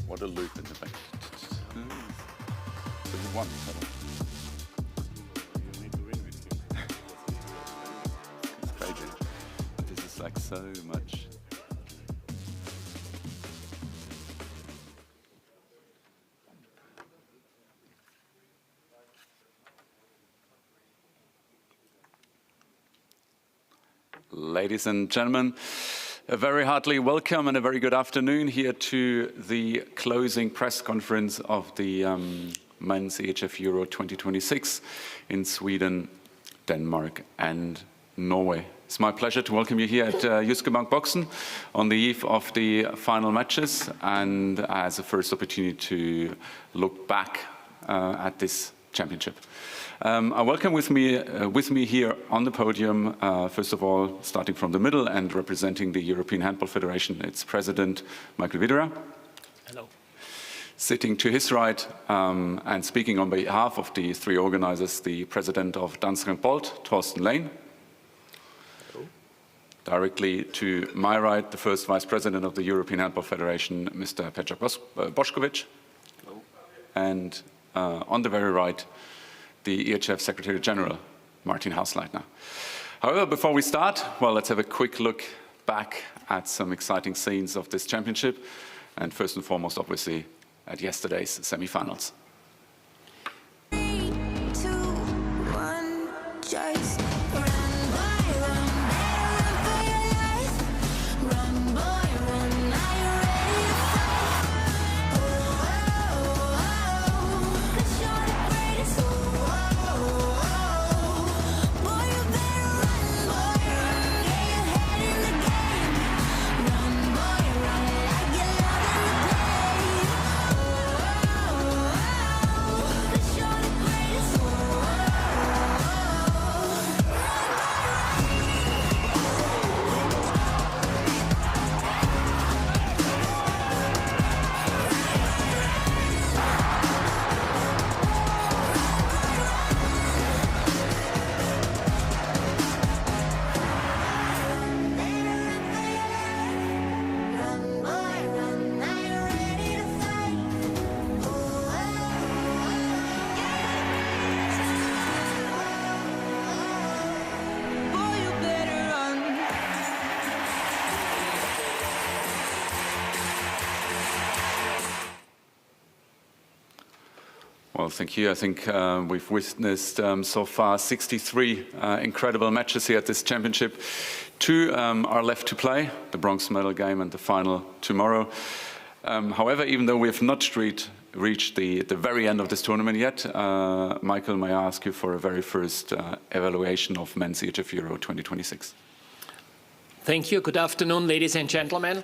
What a loop in the back. So you won. You need to win with him. It's crazy. But this is like so much. Ladies and gentlemen, a very heartily welcome and a very good afternoon here to the closing press conference of the Men's EHF Euro 2026 in Sweden, Denmark and Norway. It's my pleasure to welcome you here at Jyske Bank Boxen on the eve of the final matches and as a first opportunity to look back at this championship. I welcome with me here on the podium, first of all, starting from the middle and representing the European Handball Federation, its president, Michael Widerer. Hello. Sitting to his right and speaking on behalf of the three organizers, the president of Dansk Handbold, Thorsten Lane. Hello. Directly to my right, the first vice president of the European Handball Federation, Mr. Petr Bošković. Hello. And on the very right, the EHF Secretary General, Martin Hausleitner. However, before we start, well, let's have a quick look back at some exciting scenes of this championship, and first and foremost, obviously, at yesterday's semi-finals. 3, 2, 1, just run, boy, run, better run for your life. Run, boy, run, are you ready to fight? Oh, oh, oh, 'cause you're the greatest. Oh, oh, oh, boy, you better run, get your head in the game. Run, boy, run, like you're loving the pain. Oh, oh, oh. Well, thank you. I think we've witnessed so far 63 incredible matches here at this championship. 2 are left to play, the bronze medal game and the final tomorrow. However, even though we have not reached the very end of this tournament yet, Michael, may I ask you for a very first evaluation of Men's EHF Euro 2026? Thank you. Good afternoon, ladies and gentlemen.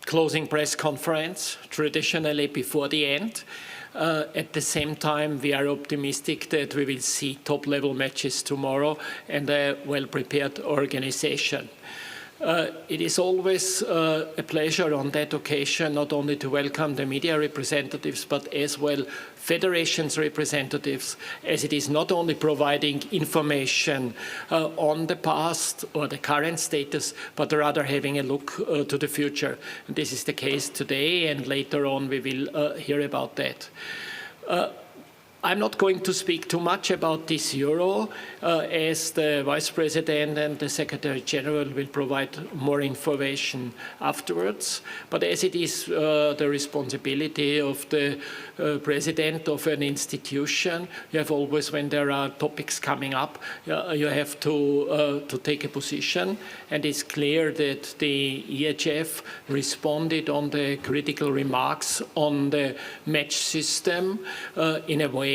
Closing press conference, traditionally before the end. At the same time, we are optimistic that we will see top-level matches tomorrow and a well-prepared organization. It is always a pleasure on that occasion not only to welcome the media representatives but as well federations representatives, as it is not only providing information on the past or the current status, but rather having a look to the future. And this is the case today, and later on we will hear about that. I'm not going to speak too much about this Euro, as the Vice President and the Secretary General will provide more information afterwards. But as it is the responsibility of the President of an institution, you have always, when there are topics coming up, you have to take a position. And it's clear that the EHF responded on the critical remarks on the match system in a way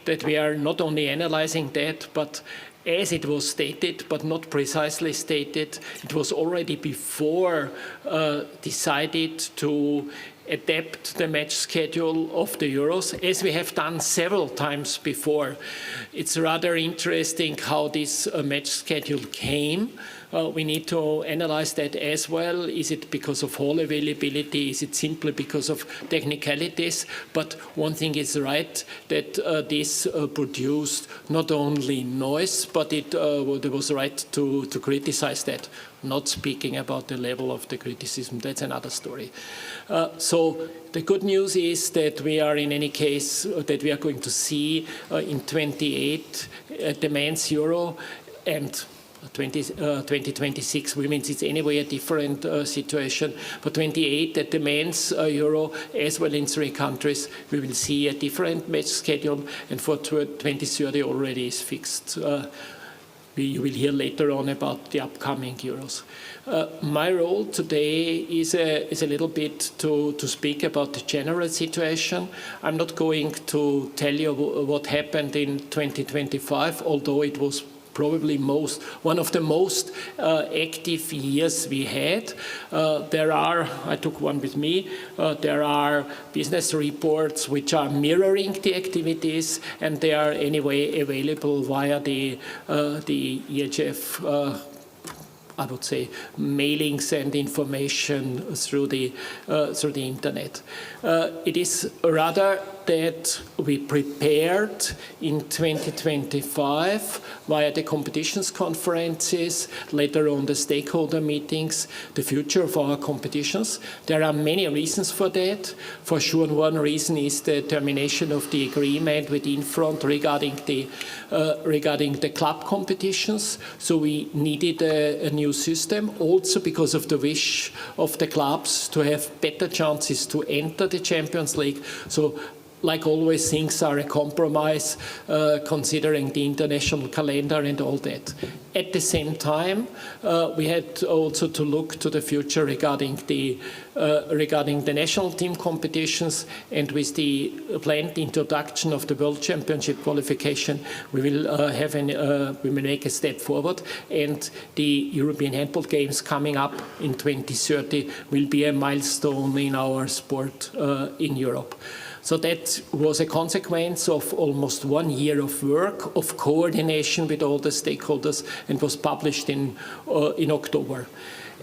that we are not only analyzing that, but as it was stated, but not precisely stated, it was already before decided to adapt the match schedule of the Euros, as we have done several times before. It's rather interesting how this match schedule came. We need to analyze that as well. Is it because of hall availability? Is it simply because of technicalities? But one thing is right, that this produced not only noise, but it was right to criticize that. Not speaking about the level of the criticism, that's another story. So the good news is that we are, in any case, that we are going to see in 28 at the men's Euro, and 2026 women's, it's anyway a different situation. For 28 at the men's Euro, as well in 3 countries, we will see a different match schedule, and for 2030 already is fixed. You will hear later on about the upcoming Euros. My role today is a little bit to speak about the general situation. I'm not going to tell you what happened in 2025, although it was probably one of the most active years we had. I took one with me, there are business reports which are mirroring the activities, and they are anyway available via the EHF I would say, mailings and information through the internet. It is rather that we prepared in 2025 via the competitions conferences, later on the stakeholder meetings, the future of our competitions. There are many reasons for that. For sure, one reason is the termination of the agreement with Infront regarding the club competitions. So we needed a new system, also because of the wish of the clubs to have better chances to enter the Champions League. So, like always, things are a compromise, considering the international calendar and all that. At the same time, we had also to look to the future regarding the national team competitions, and with the planned introduction of the World Championship qualification, we will make a step forward, and the European Handball Games coming up in 2030 will be a milestone in our sport in Europe. So that was a consequence of almost 1 year of work, of coordination with all the stakeholders, and was published in October.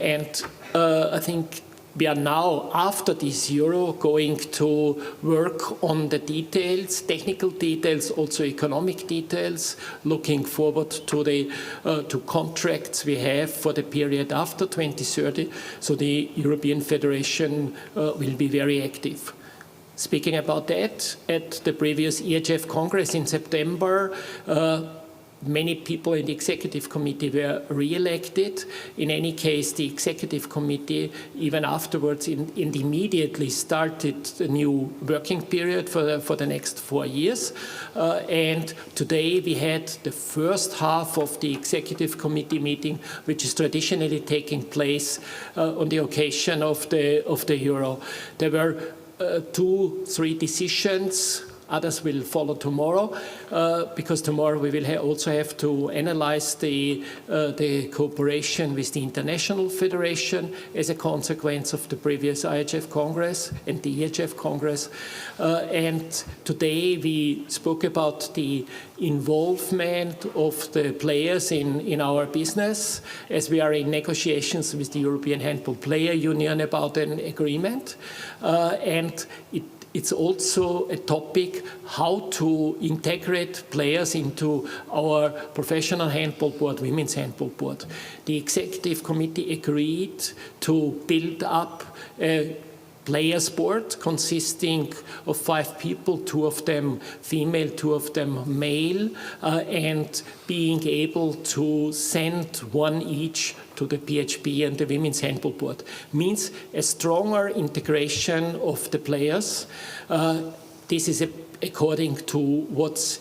And I think we are now, after this Euro, going to work on the details, technical details, also economic details, looking forward to the contracts we have for the period after 2030. So the European Federation will be very active. Speaking about that, at the previous EHF Congress in September, many people in the executive committee were re-elected. In any case, the executive committee, even afterwards, immediately started a new working period for the next 4 years. And today we had the first half of the executive committee meeting, which is traditionally taking place on the occasion of the Euro. There were 2-3 decisions. Others will follow tomorrow, because tomorrow we will also have to analyze the cooperation with the International Federation as a consequence of the previous IHF Congress and the EHF Congress. And today we spoke about the involvement of the players in our business, as we are in negotiations with the European Handball Player Union about an agreement. And it's also a topic how to integrate players into our professional handball board, women's handball board. The executive committee agreed to build up a players board consisting of 5 people, 2 of them female, 2 of them male, and being able to send 1 each to the PHB and the Women's Handball Board. Means a stronger integration of the players. This is according to what's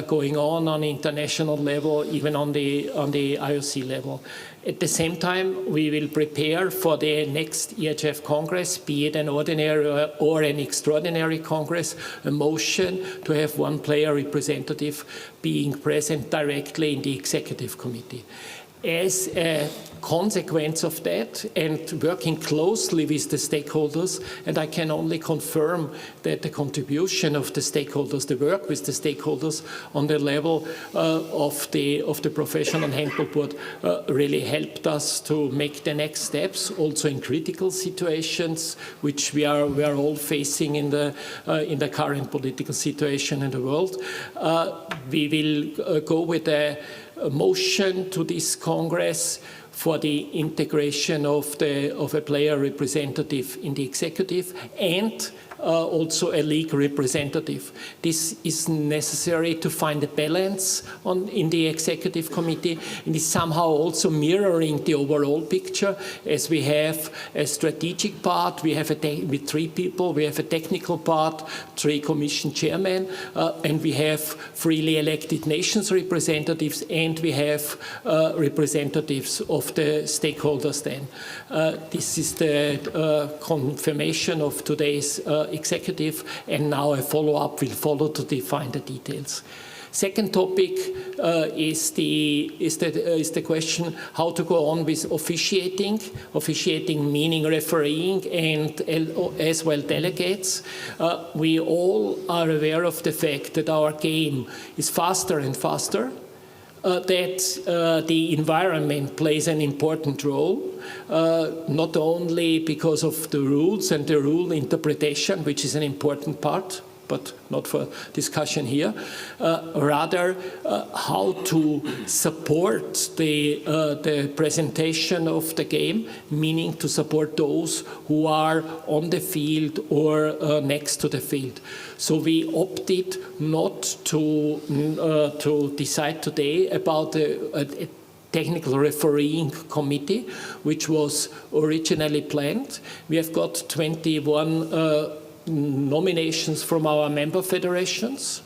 going on international level, even on the IOC level. At the same time, we will prepare for the next EHF Congress, be it an ordinary or an extraordinary Congress, a motion to have 1 player representative being present directly in the executive committee. As a consequence of that, and working closely with the stakeholders, and I can only confirm that the contribution of the stakeholders, the work with the stakeholders on the level of the professional handball board really helped us to make the next steps, also in critical situations, which we are all facing in the current political situation in the world. We will go with a motion to this Congress for the integration of a player representative in the executive and also a league representative. This is necessary to find a balance in the executive committee, and is somehow also mirroring the overall picture, as we have a strategic part, we have with 3 people, we have a technical part, 3 commission chairmen, and we have freely elected nations representatives, and we have representatives of the stakeholders then. This is the confirmation of today's executive, and now a follow-up will follow to define the details. Second topic is the question how to go on with officiating. Officiating meaning refereeing and as well delegates. We all are aware of the fact that our game is faster and faster. That the environment plays an important role, not only because of the rules and the rule interpretation, which is an important part, but not for discussion here, rather how to support the presentation of the game, meaning to support those who are on the field or next to the field. So we opted not to decide today about a technical refereeing committee, which was originally planned. We have got 21 nominations from our member federations.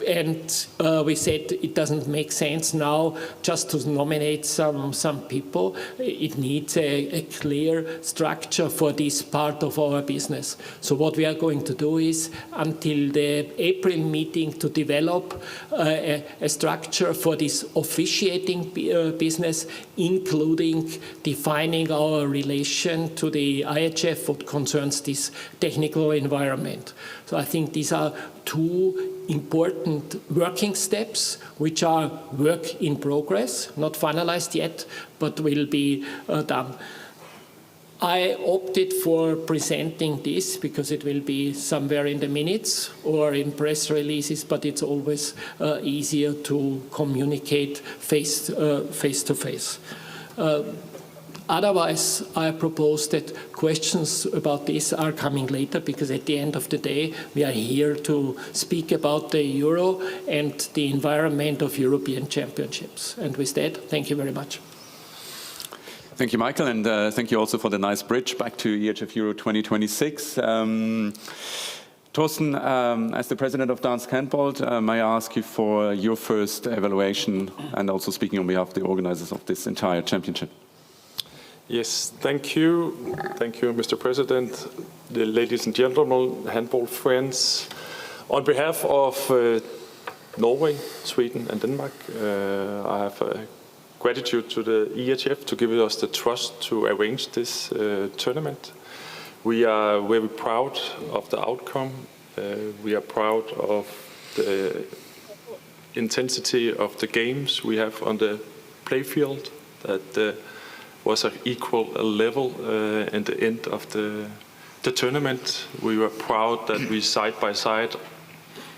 And we said it doesn't make sense now just to nominate some people. It needs a clear structure for this part of our business. So what we are going to do is, until the April meeting, to develop a structure for this officiating business, including defining our relation to the IHF what concerns this technical environment. So I think these are 2 important working steps, which are work in progress, not finalized yet, but will be done. I opted for presenting this because it will be somewhere in the minutes or in press releases, but it's always easier to communicate face to face. Otherwise, I propose that questions about this are coming later, because at the end of the day, we are here to speak about the Euro and the environment of European championships. And with that, thank you very much. Thank you, Michael, and thank you also for the nice bridge back to EHF Euro 2026. Thorsten, as the president of Dansk Handball, may I ask you for your first evaluation and also speaking on behalf of the organizers of this entire championship? Yes, thank you. Thank you, Mr. President, the ladies and gentlemen, handball friends. On behalf of Norway, Sweden and Denmark, I have gratitude to the EHF to give us the trust to arrange this tournament. We are very proud of the outcome. We are proud of the intensity of the games we have on the playfield. That was an equal level at the end of the tournament. We were proud that we side by side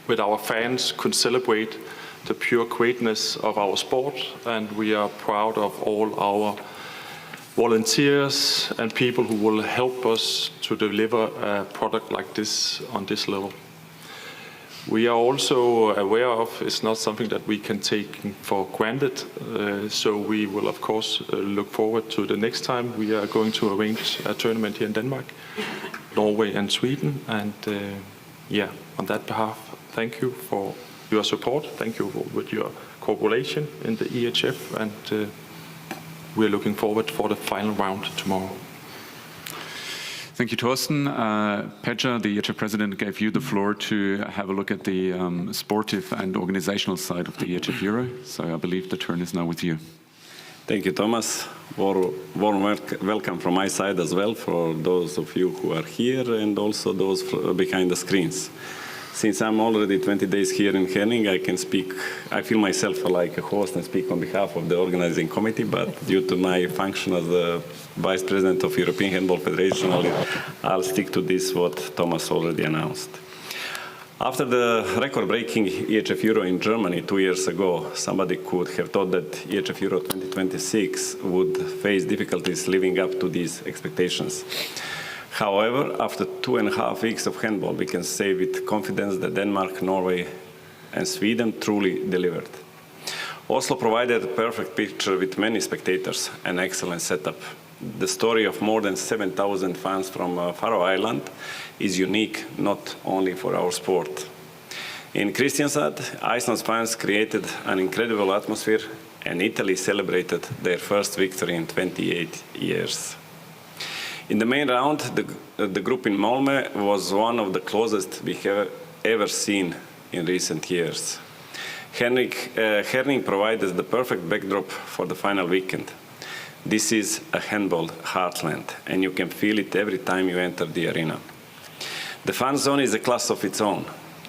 with our fans could celebrate the pure greatness of our sport, and we are proud of all our volunteers and people who will help us to deliver a product like this on this level. We are also aware of it's not something that we can take for granted, so we will of course look forward to the next time we are going to arrange a tournament here in Denmark, Norway and Sweden. And yeah, on that behalf, thank you for your support. Thank you for your cooperation in the EHF, and we're looking forward for the final round tomorrow. Thank you, Thorsten. Peja, the EHF president, gave you the floor to have a look at the sportive and organizational side of the EHF Euro. So I believe the turn is now with you. Thank you, Thomas. Warm welcome from my side as well for those of you who are here and also those behind the screens. Since I'm already 20 days here in Herning, I feel myself like a host and speak on behalf of the organizing committee, but due to my function as the Vice President of European Handball Federation, I'll stick to this what Thomas already announced. After the record-breaking EHF Euro in Germany 2 years ago, somebody could have thought that EHF Euro 2026 would face difficulties living up to these expectations. However, after 2.5 weeks of handball, we can say with confidence that Denmark, Norway and Sweden truly delivered. Oslo provided a perfect picture with many spectators and excellent setup. The story of more than 7,000 fans from Faroe Island is unique not only for our sport. In Kristiansand, Iceland's fans created an incredible atmosphere, and Italy celebrated their first victory in 28 years. In the main round, the group in Malmö was one of the closest we have ever seen in recent years. Herning provided the perfect backdrop for the final weekend. This is a handball heartland, and you can feel it every time you enter the arena. The fan zone is a class of its own,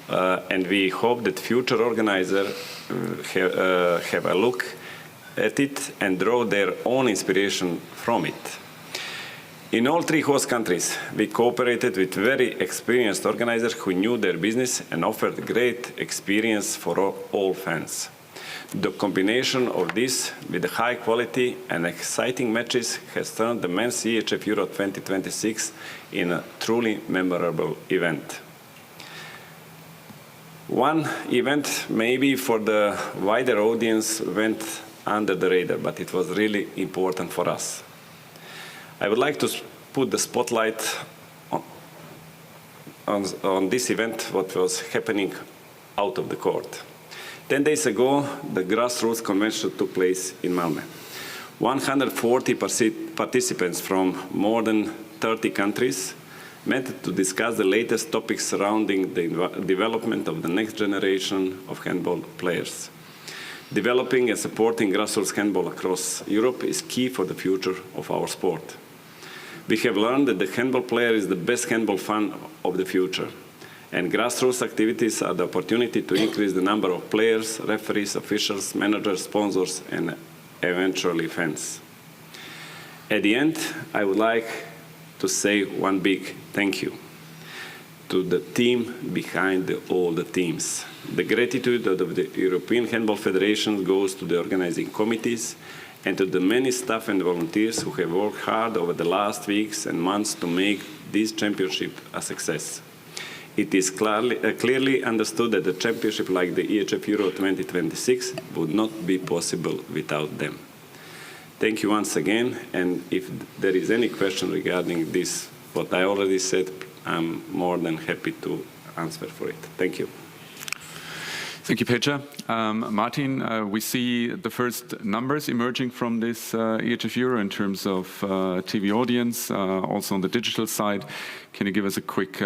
and we hope that future organizers have a look at it and draw their own inspiration from it. In all 3 host countries, we cooperated with very experienced organizers who knew their business and offered great experience for all fans. The combination of this with the high quality and exciting matches has turned the men's EHF Euro 2026 in a truly memorable event. One event, maybe for the wider audience, went under the radar, but it was really important for us. I would like to put the spotlight on this event, what was happening out of the court. 10 days ago, the grassroots convention took place in Malmö. 140 participants from more than 30 countries met to discuss the latest topics surrounding the development of the next generation of handball players. Developing and supporting grassroots handball across Europe is key for the future of our sport. We have learned that the handball player is the best handball fan of the future, and grassroots activities are the opportunity to increase the number of players, referees, officials, managers, sponsors, and eventually fans. At the end, I would like to say one big thank you to the team behind all the teams. The gratitude of the European Handball Federation goes to the organizing committees and to the many staff and volunteers who have worked hard over the last weeks and months to make this championship a success. It is clearly understood that a championship like the EHF Euro 2026 would not be possible without them. Thank you once again, and if there is any question regarding this, what I already said, I'm more than happy to answer for it. Thank you. Thank you, Petra. Martin, we see the first numbers emerging from this EHF Euro in terms of TV audience, also on the digital side. Can you give us a quick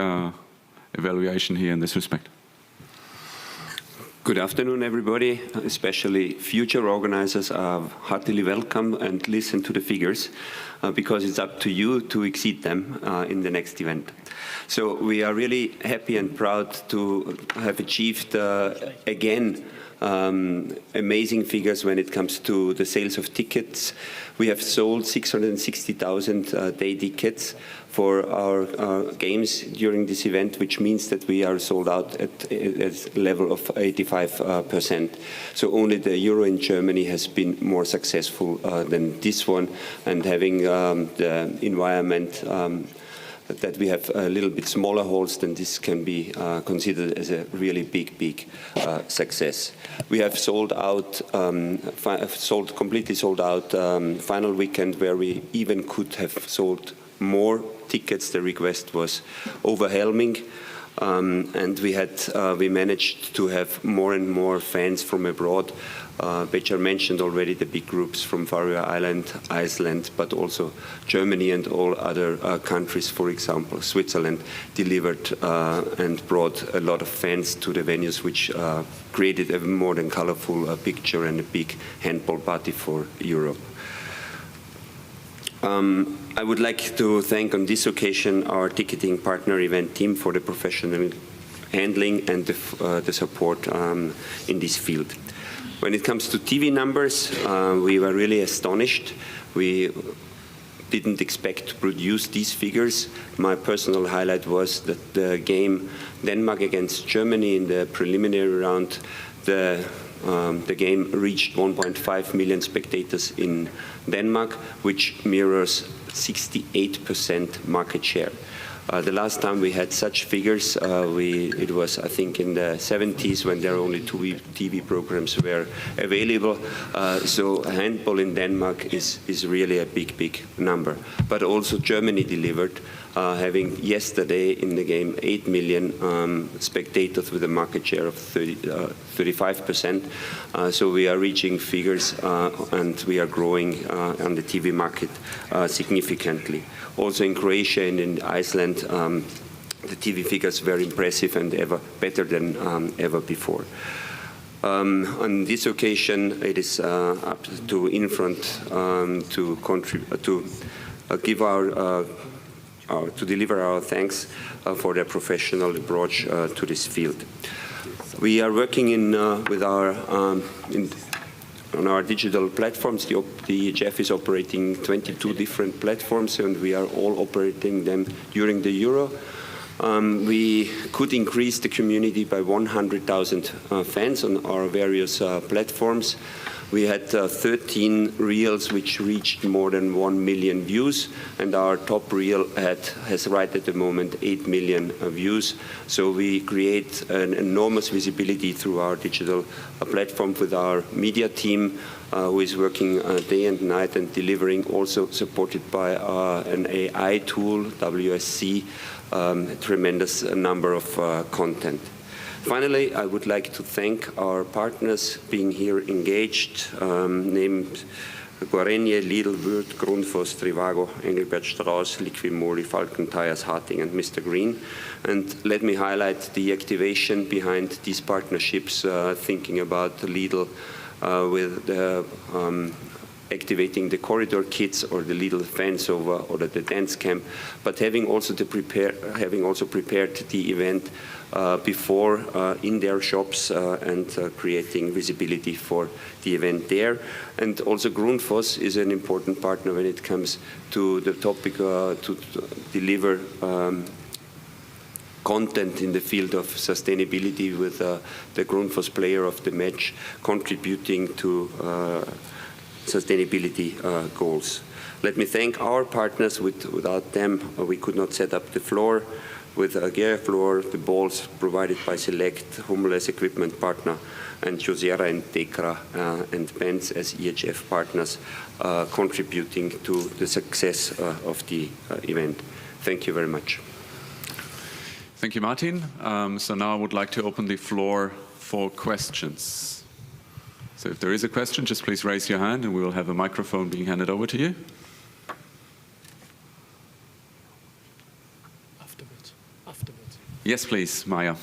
evaluation here in this respect? Good afternoon, everybody. Especially future organizers are heartily welcome and listen to the figures because it's up to you to exceed them in the next event. So we are really happy and proud to have achieved again amazing figures when it comes to the sales of tickets. We have sold 660,000 day tickets for our games during this event, which means that we are sold out at a level of 85%. So only the Euro in Germany has been more successful than this one, and having the environment that we have a little bit smaller halls, then this can be considered as a really big success. We have sold out, completely sold out final weekend, where we even could have sold more tickets. The request was overwhelming. And we managed to have more and more fans from abroad. Petra mentioned already the big groups from Faroe Island, Iceland, but also Germany and all other countries, for example, Switzerland, delivered and brought a lot of fans to the venues, which created a more than colorful picture and a big handball party for Europe. I would like to thank on this occasion our ticketing partner event team for the professional handling and the support in this field. When it comes to TV numbers, we were really astonished. We didn't expect to produce these figures. My personal highlight was that the game Denmark against Germany in the preliminary round, the game reached 1.5 million spectators in Denmark, which mirrors 68% market share. The last time we had such figures, it was, I think, in the 70s, when there were only two TV programs were available. So handball in Denmark is really a big number. But also Germany delivered, having yesterday in the game 8 million spectators with a market share of 35%. So we are reaching figures and we are growing on the TV market significantly. Also in Croatia and in Iceland, the TV figures were impressive and better than ever before. On this occasion, it is up to Infront to deliver our thanks for their professional approach to this field. We are working on our digital platforms. The EHF is operating 22 different platforms, and we are all operating them during the Euro. We could increase the community by 100,000 fans on our various platforms. We had 13 reels which reached more than 1 million views, and our top reel has right at the moment 8 million views. So we create an enormous visibility through our digital platform with our media team, who is working day and night and delivering, also supported by an AI tool, WSC, a tremendous number of content. Finally, I would like to thank our partners being here engaged, named Guarenje, Lidl, Würth, Grundfos, Trivago, Engelbert Strauss, Liqui-Moly, Falcon Tires, Harting, and Mr. Green. And let me highlight the activation behind these partnerships, thinking about Lidl with the activating the corridor kits or the Lidl fans over or the dance camp, but having also prepared the event before in their shops and creating visibility for the event there. And also Grundfos is an important partner when it comes to the topic to deliver content in the field of sustainability, with the Grundfos player of the match contributing to sustainability goals. Let me thank our partners. Without them, we could not set up the floor. With Gear Floor, the balls provided by Select, homeless equipment partner, and Josera and Dekra and Benz as EHF partners contributing to the success of the event. Thank you very much. Thank you, Martin. So now I would like to open the floor for questions. So if there is a question, just please raise your hand and we will have a microphone being handed over to you. Afterwards. Yes, please, Maya.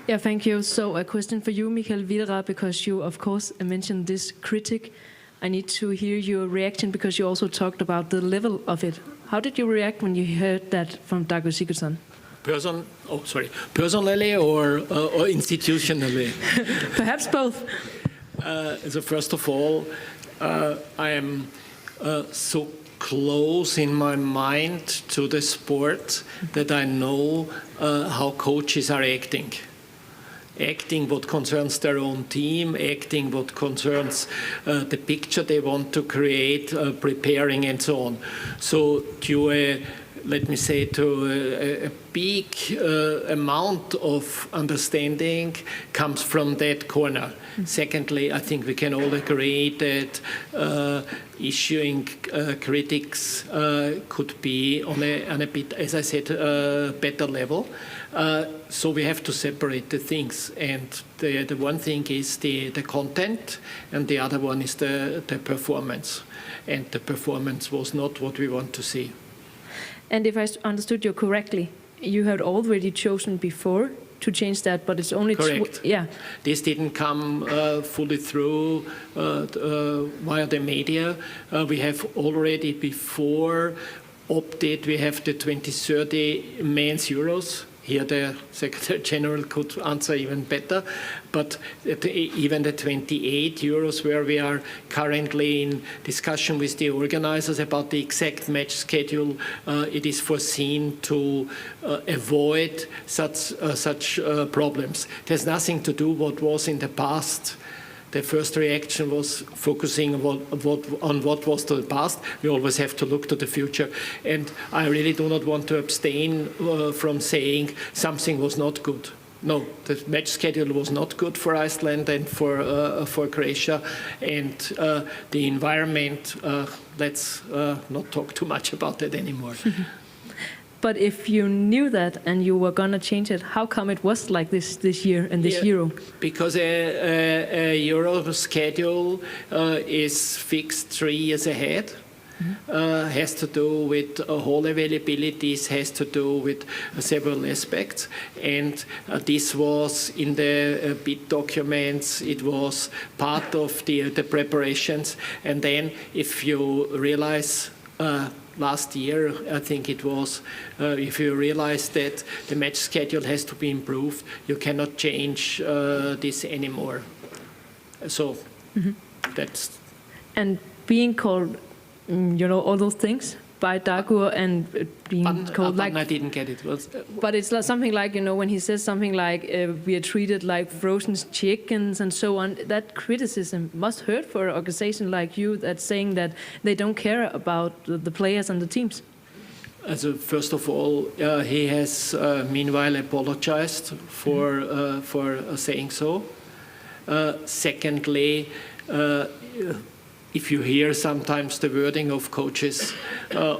Yeah, thank you. So a question for you, Michael Widerer, because you, of course, mentioned this critic. I need to hear your reaction because you also talked about the level of it. How did you react when you heard that from Dago Sigurdsson? Personally or institutionally? Perhaps both. So first of all, I am so close in my mind to the sport that I know how coaches are acting what concerns their own team, acting what concerns the picture they want to create, preparing and so on. So to let me say, to a big amount of understanding comes from that corner. Secondly, I think we can all agree that issuing critics could be on a bit, as I said, better level. So we have to separate the things. And the one thing is the content, and the other one is the performance. And the performance was not what we want to see. And if I understood you correctly, you had already chosen before to change that, but it's only correct. Yeah. This didn't come fully through via the media. We have already before opted. We have the 2030 men's Euros. Here the Secretary General could answer even better, but even the 28 Euros, where we are currently in discussion with the organizers about the exact match schedule, it is foreseen to avoid such problems. There's nothing to do what was in the past. The first reaction was focusing on what was the past. We always have to look to the future. And I really do not want to abstain from saying something was not good. No, the match schedule was not good for Iceland and for Croatia. And the environment, let's not talk too much about that anymore. But if you knew that and you were going to change it, how come it was like this year and this Euro? Because a Euro schedule is fixed 3 years ahead. Has to do with hall availabilities, has to do with several aspects. And this was in the bid documents, it was part of the preparations. And then if you realize last year, I think it was, if you realize that the match schedule has to be improved, you cannot change this anymore. So that's... And being called, all those things by Dago and being called like... I didn't get it. But it's something like, when he says something like, we are treated like frozen chickens and so on, that criticism must hurt for an organization like you that's saying that they don't care about the players and the teams. First of all, he has meanwhile apologized for saying so. Secondly, if you hear sometimes the wording of coaches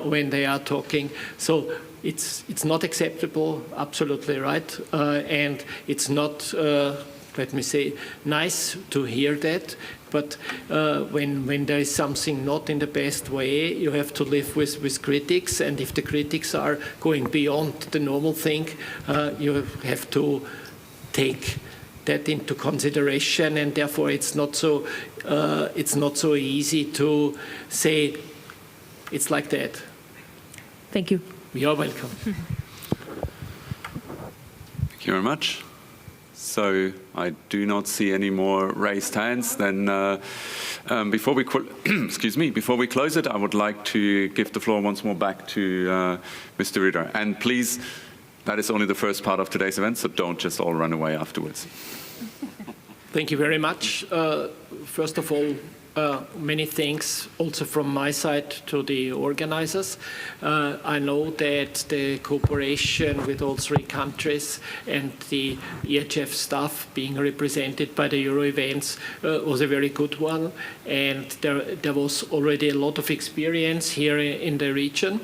when they are talking, so it's not acceptable, absolutely right, and it's not, let me say, nice to hear that. But when there is something not in the best way, you have to live with critics, and if the critics are going beyond the normal thing, you have to take that into consideration, and therefore it's not so easy to say it's like that. Thank you. You are welcome. Thank you very much. So I do not see any more raised hands. Then before we before we close it, I would like to give the floor once more back to Mr. Rieder. And please, that is only the first part of today's event, so don't just all run away afterwards. Thank you very much. First of all, Many thanks also from my side to the organizers. I know that the cooperation with all three countries and the EHF staff being represented by the Euro events was a very good one, and there was already a lot of experience here in the region.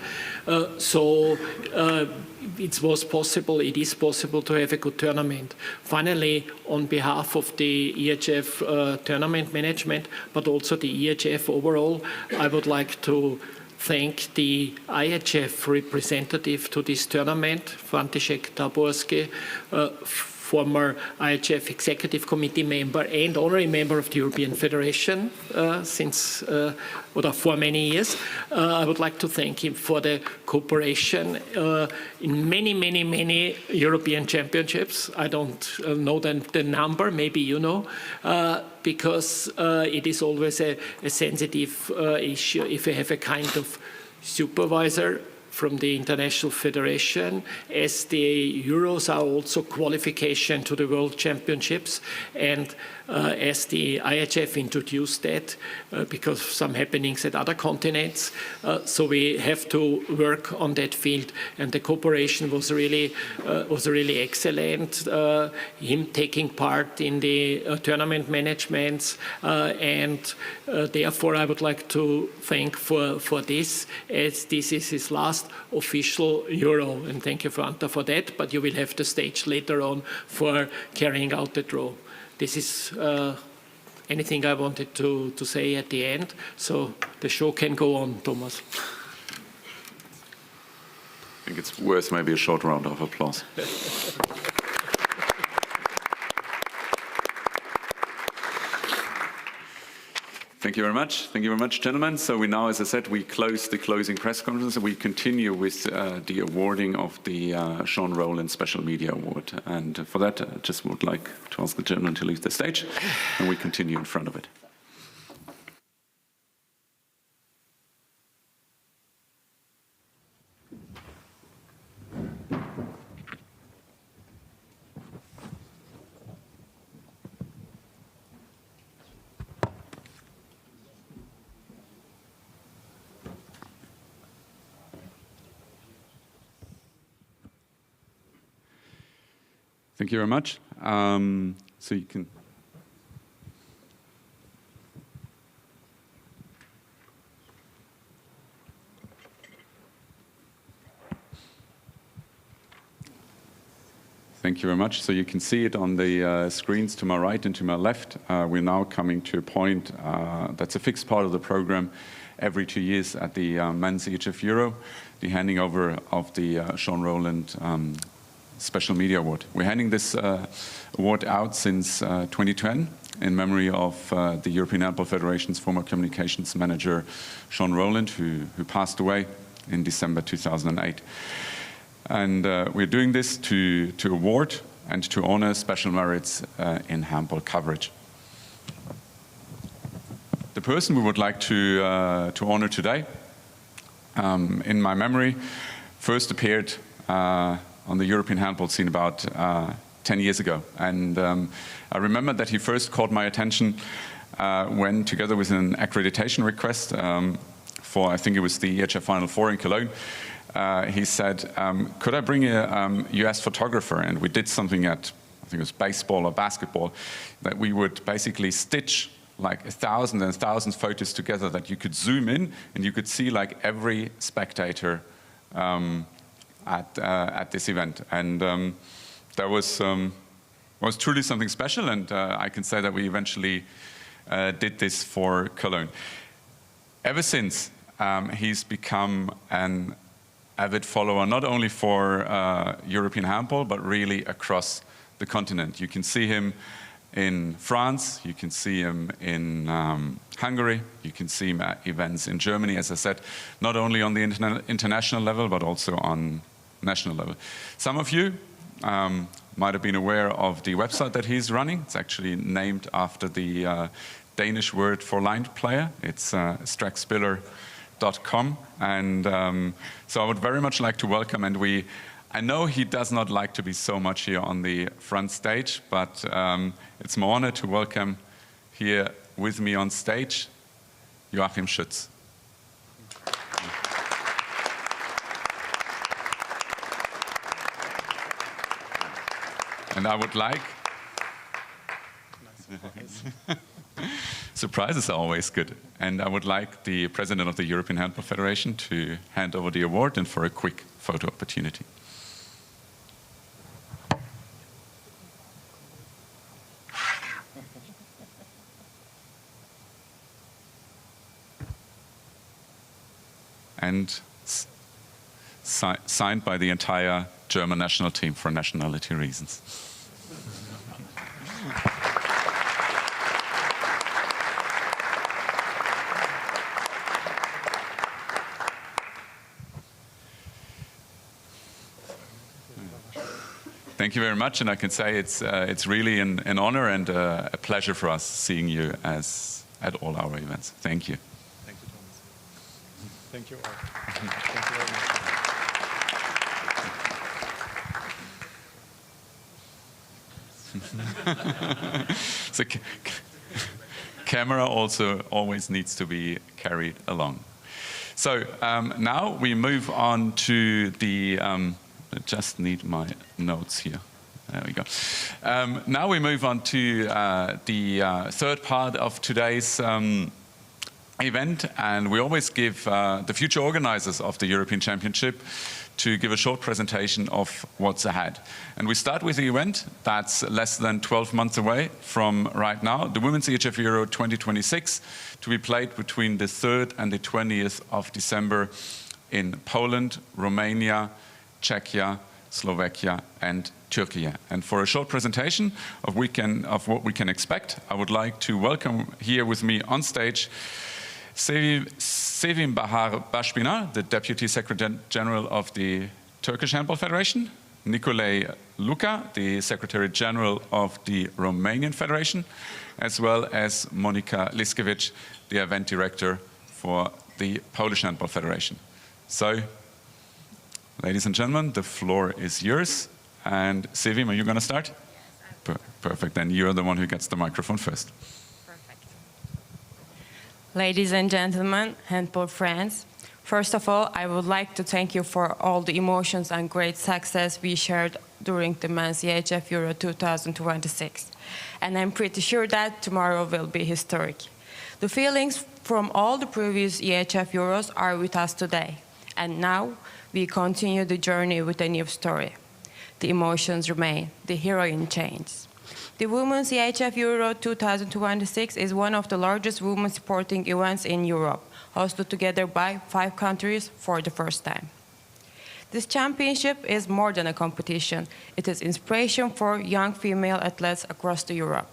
It is possible to have a good tournament. Finally, on behalf of the EHF tournament management, but also the EHF overall, I would like to thank the IHF representative to this tournament, František Taborski, former IHF Executive Committee member and honorary member of the European Federation for many years. I would like to thank him for the cooperation in many European championships. I don't know the number, maybe you know, because it is always a sensitive issue if you have a kind of supervisor from the International Federation, as the Euros are also qualification to the World Championships, and as the IHF introduced that because of some happenings at other continents. So we have to work on that field, and the cooperation was really excellent. Him taking part in the tournament managements, and therefore I would like to thank for this, as this is his last official Euro, and thank you, Franta, for that, but you will have the stage later on for carrying out the draw. This is anything I wanted to say at the end, so the show can go on, Thomas. I think it's worth maybe a short round of applause. Thank you very much. Thank you very much, gentlemen. So we now, as I said, we close the closing press conference and we continue with the awarding of the Sean Rowland Special Media Award. And for that, I just would like to ask the gentleman to leave the stage, and we continue in front of it. Thank you very much. So you can. Thank you very much. So you can see it on the screens to my right and to my left. We're now coming to a point that's a fixed part of the program every 2 years at the Men's EHF Euro, the handing over of the Sean Rowland Special Media Award. We're handing this award out since 2010 in memory of the European Handball Federation's former communications manager, Sean Rowland, who passed away in December 2008. And we're doing this to award and to honor special merits in handball coverage. The person we would like to honor today, in my memory, first appeared on the European handball scene about 10 years ago. And I remember that he first caught my attention when, together with an accreditation request for, I think it was the EHF Final Four in Cologne, he said, could I bring a US photographer? And we did something at, I think it was baseball or basketball, that we would basically stitch like 1,000 and 1,000 photos together that you could zoom in and you could see like every spectator at this event. And that was truly something special, and I can say that we eventually did this for Cologne. Ever since, he's become an avid follower, not only for European handball, but really across the continent. You can see him in France, you can see him in Hungary, you can see him at events in Germany, as I said, not only on the international level, but also on national level. Some of you might have been aware of the website that he's running. It's actually named after the Danish word for line player. It's strakspiller.com. And so I would very much like to welcome, and I know he does not like to be so much here on the front stage, but it's my honor to welcome here with me on stage Joachim Schütz. And I would like... Surprises are always good. And I would like the President of the European Handball Federation to hand over the award and for a quick photo opportunity. And signed by the entire German national team for nationality reasons. Thank you very much, and I can say it's really an honor and a pleasure for us seeing you at all our events. Thank you. Thank you, Thomas. Thank you all. Thank you very much. So camera also always needs to be carried along. So now we move on to the, I just need my notes here. There we go. Now we move on to the third part of today's event, and we always give the future organizers of the European Championship to give a short presentation of what's ahead. And we start with the event that's less than 12 months away from right now, the Women's EHF Euro 2026, to be played between the 3rd and the 20th of December in Poland, Romania, Czechia, Slovakia and Turkey. And for a short presentation of what we can expect, I would like to welcome here with me on stage Sevim Bahar Bashbina, the Deputy Secretary General of the Turkish Handball Federation, Nicolae Luca, the Secretary General of the Romanian Federation, as well as Monica Liskevich, the Event Director for the Polish Handball Federation. So, ladies and gentlemen, the floor is yours. And Sevim, are you going to start? Yes. Perfect. Then you're the one who gets the microphone first. Ladies and gentlemen, handball friends, first of all, I would like to thank you for all the emotions and great success we shared during the Men's EHF Euro 2026. And I'm pretty sure that tomorrow will be historic. The feelings from all the previous EHF Euros are with us today. And now we continue the journey with a new story. The emotions remain, the heroine changes. The Women's EHF Euro 2026 is one of the largest women's sporting events in Europe, hosted together by 5 countries for the first time. This championship is more than a competition. It is inspiration for young female athletes across Europe.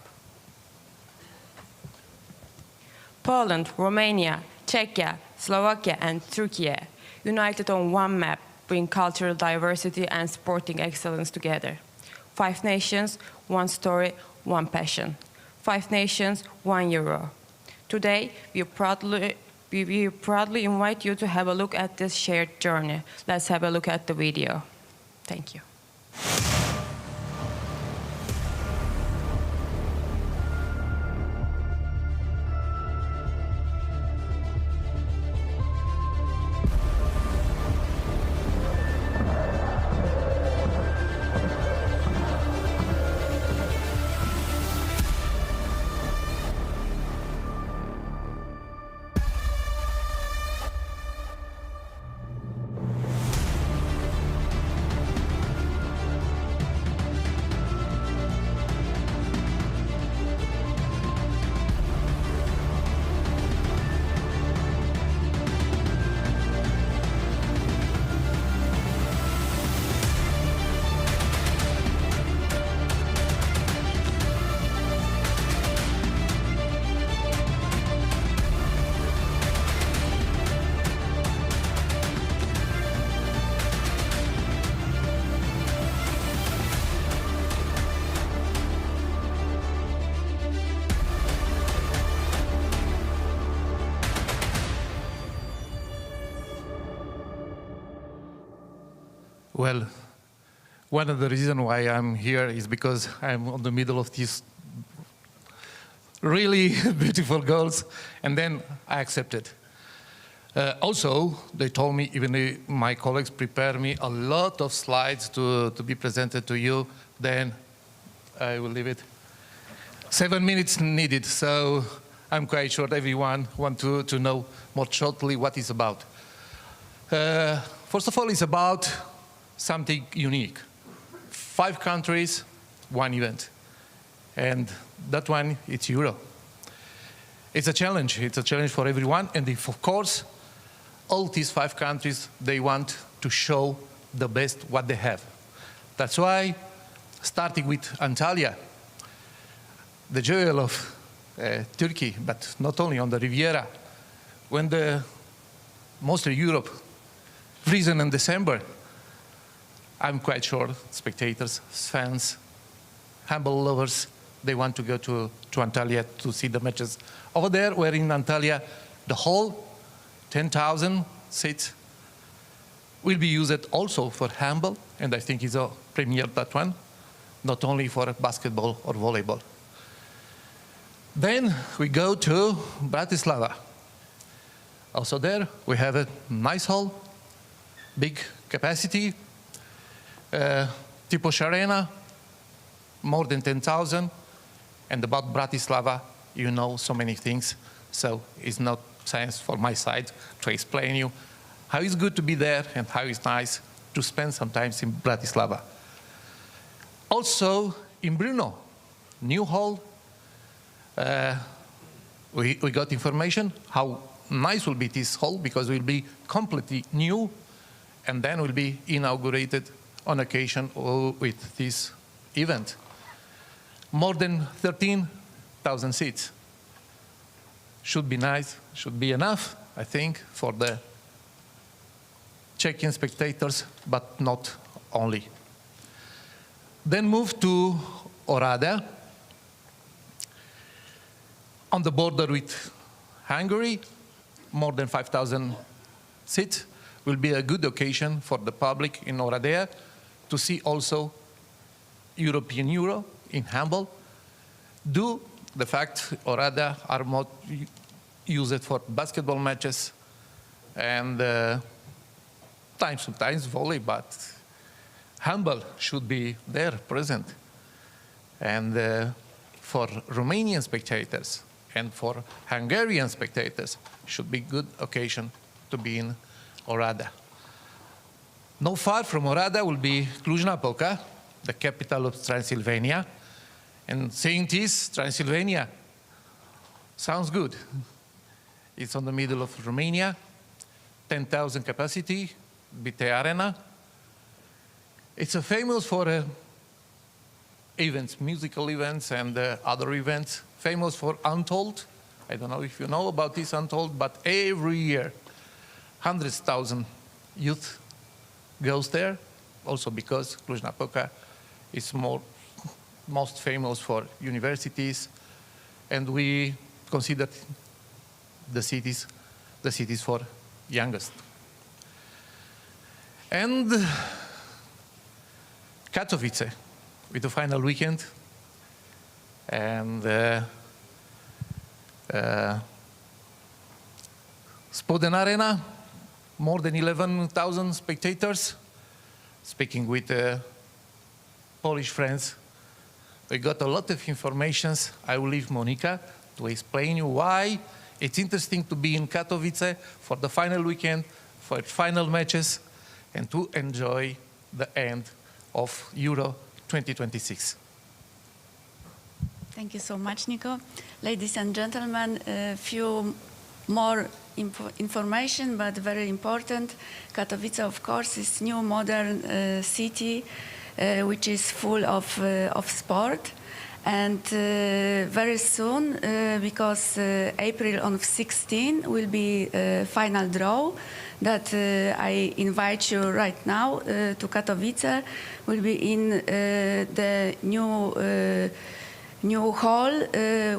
Poland, Romania, Czechia, Slovakia and Turkey, united on one map, bring cultural diversity and sporting excellence together. 5 nations, 1 story, 1 passion. 5 nations, 1 Euro. Today, we proudly invite you to have a look at this shared journey. Let's have a look at the video. Thank you. Well, one of the reasons why I'm here is because I'm on the middle of this really beautiful goals, and then I accepted. Also, they told me, even my colleagues prepared me a lot of slides to be presented to you. Then I will leave it. 7 minutes needed, so I'm quite sure everyone wants to know more shortly what it's about. First of all, it's about something unique. 5 countries, 1 event. And that one, it's Euro. It's a challenge. It's a challenge for everyone. And if, of course, all these 5 countries, they want to show the best what they have. That's why, starting with Antalya, the jewel of Turkey, but not only on the Riviera, when mostly Europe freezing in December, I'm quite sure spectators, fans, handball lovers, they want to go to Antalya to see the matches. Over there, where in Antalya, the whole 10,000 seats will be used also for handball, and I think it's a premiere, that one, not only for basketball or volleyball. Then we go to Bratislava. Also there, we have a nice hall, big capacity, Typosh Arena, more than 10,000. And about Bratislava, you know so many things, so it's not science for my side to explain you how it's good to be there and how it's nice to spend some time in Bratislava. Also in Brno, new hall, we got information how nice will be this hall because it will be completely new and then will be inaugurated on occasion with this event. More than 13,000 seats. Should be nice, should be enough, I think, for the Czech spectators, but not only. Then move to Oradea, on the border with Hungary, more than 5,000 seats. Will be a good occasion for the public in Oradea to see also European Euro in handball, due the fact Oradea are more used for basketball matches and sometimes volley, but handball should be there present. And for Romanian spectators and for Hungarian spectators should be good occasion to be in Oradea. Not far from Oradea will be Cluj-Napoca, the capital of Transylvania. And saying this, Transylvania sounds good. It's on the middle of Romania, 10,000 capacity, BT Arena. It's famous for events, musical events and other events. Famous for Untold. I don't know if you know about this Untold, but every year, 100,000 youth goes there. Also because Cluj-Napoca is most famous for universities, and we consider the cities for youngest. And Katowice with the final weekend, and Spodek Arena, more than 11,000 spectators. Speaking with Polish friends, we got a lot of information. I will leave Monika to explain you why it's interesting to be in Katowice for the final weekend, for final matches, and to enjoy the end of Euro 2026. Thank you so much, Nico. Ladies and gentlemen, a few more information, but very important. Katowice, of course, is new modern city, which is full of sport. And very soon, because April on 16 will be final draw, that I invite you right now to Katowice, will be in the new hall,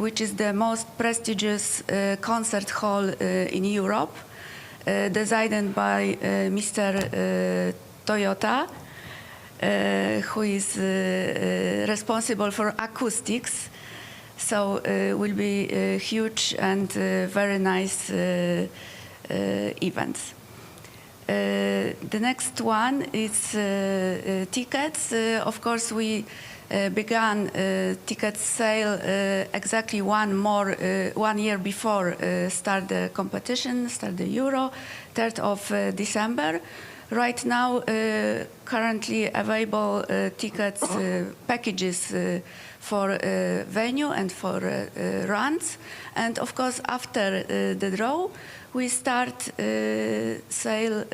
which is the most prestigious concert hall in Europe, designed by Mr. Toyota, who is responsible for acoustics. So will be huge and very nice events. The next one is tickets. Of course, we began ticket sale exactly 1 year before start the competition, start the Euro, 3rd of December. Right now, currently available tickets packages for venue and for runs. And of course, after the draw, we start sale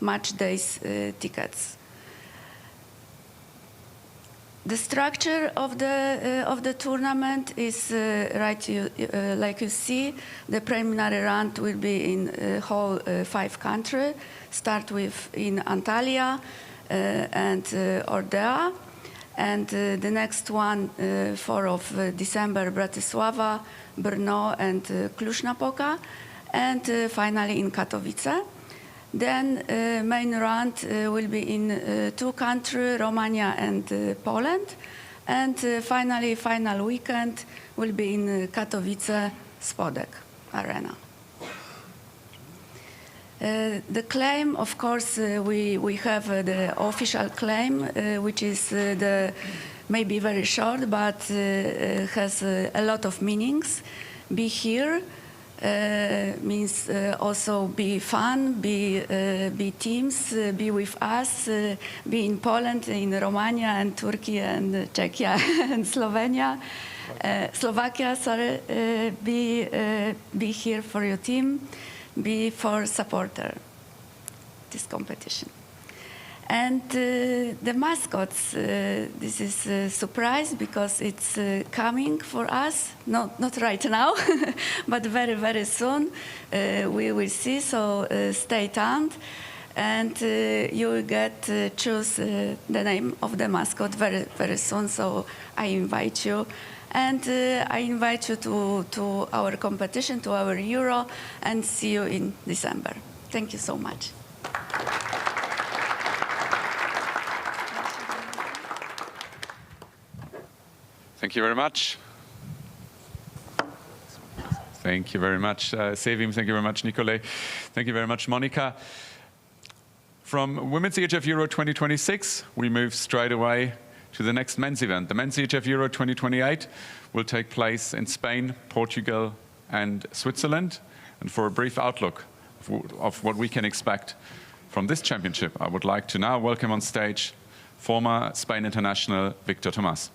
match days tickets. The structure of the tournament is like you see. The preliminary round will be in whole 5 countries. Start with in Antalya and Ordea, and the next one 4 of December, Bratislava, Brno, and Cluj-Napoca, and finally in Katowice. Then main round will be in 2 countries, Romania and Poland. And finally, final weekend will be in Katowice, Spodek Arena. The claim, of course, we have the official claim, which is maybe very short, but has a lot of meanings. Be here. Means also be fun, be teams, be with us, be in Poland, in Romania and Turkey and Czechia and Slovakia, sorry, be here for your team, be for supporter this competition. And the mascots, this is a surprise because it's coming for us, not right now, but very, very soon we will see, so stay tuned. And you will get choose the name of the mascot very, very soon, so I invite you. And I invite you to our competition, to our Euro, and see you in December. Thank you so much. Thank you very much. Thank you very much, Sevim. Thank you very much, Nicole. Thank you very much, Monica. From Women's EHF Euro 2026, we move straight away to the next men's event. The Men's EHF Euro 2028 will take place in Spain, Portugal, and Switzerland. And for a brief outlook of what we can expect from this championship, I would like to now welcome on stage former Spain international Victor Tomás.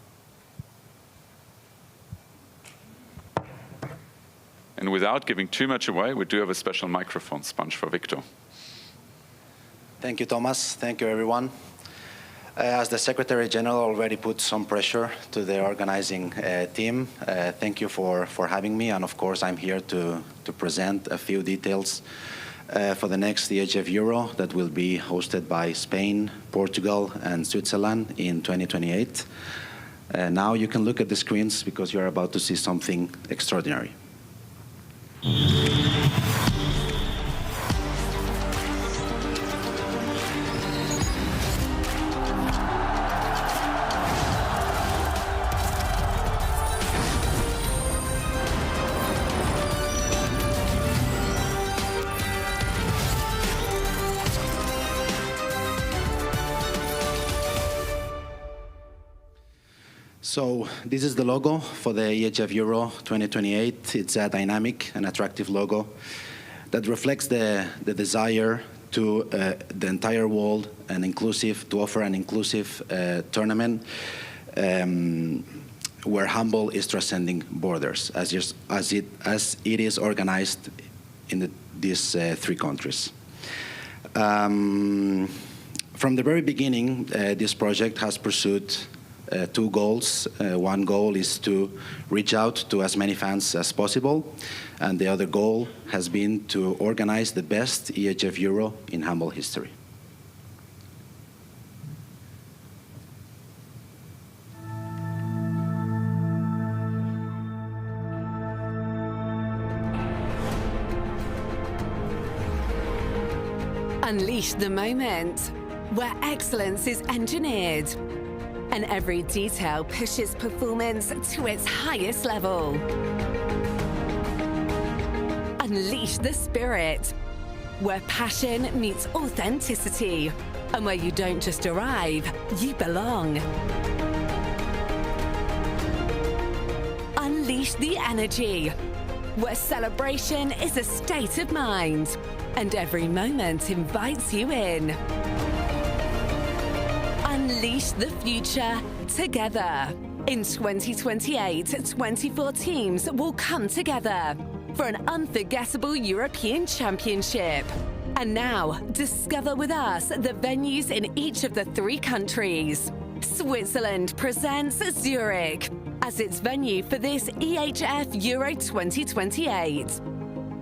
And without giving too much away, we do have a special microphone sponge for Victor. Thank you, Thomas. Thank you, everyone. As the Secretary General already put some pressure to the organizing team, thank you for having me. And of course, I'm here to present a few details for the next EHF Euro that will be hosted by Spain, Portugal, and Switzerland in 2028. Now you can look at the screens because you're about to see something extraordinary. So this is the logo for the EHF Euro 2028. It's a dynamic and attractive logo that reflects the desire to the entire world to offer an inclusive tournament where handball is transcending borders, as it is organized in these 3 countries. From the very beginning, this project has pursued 2 goals. One goal is to reach out to as many fans as possible, and the other goal has been to organize the best EHF Euro in handball history. Unleash the moment where excellence is engineered. and every detail pushes performance to its highest level. Unleash the spirit, where passion meets authenticity, and where you don't just arrive, you belong. Unleash the energy, where celebration is a state of mind, and every moment invites you in. Unleash the future together. In 2028, 24 teams will come together for an unforgettable European Championship. And now, discover with us the venues in each of the 3 countries. Switzerland presents Zurich as its venue for this EHF Euro 2028.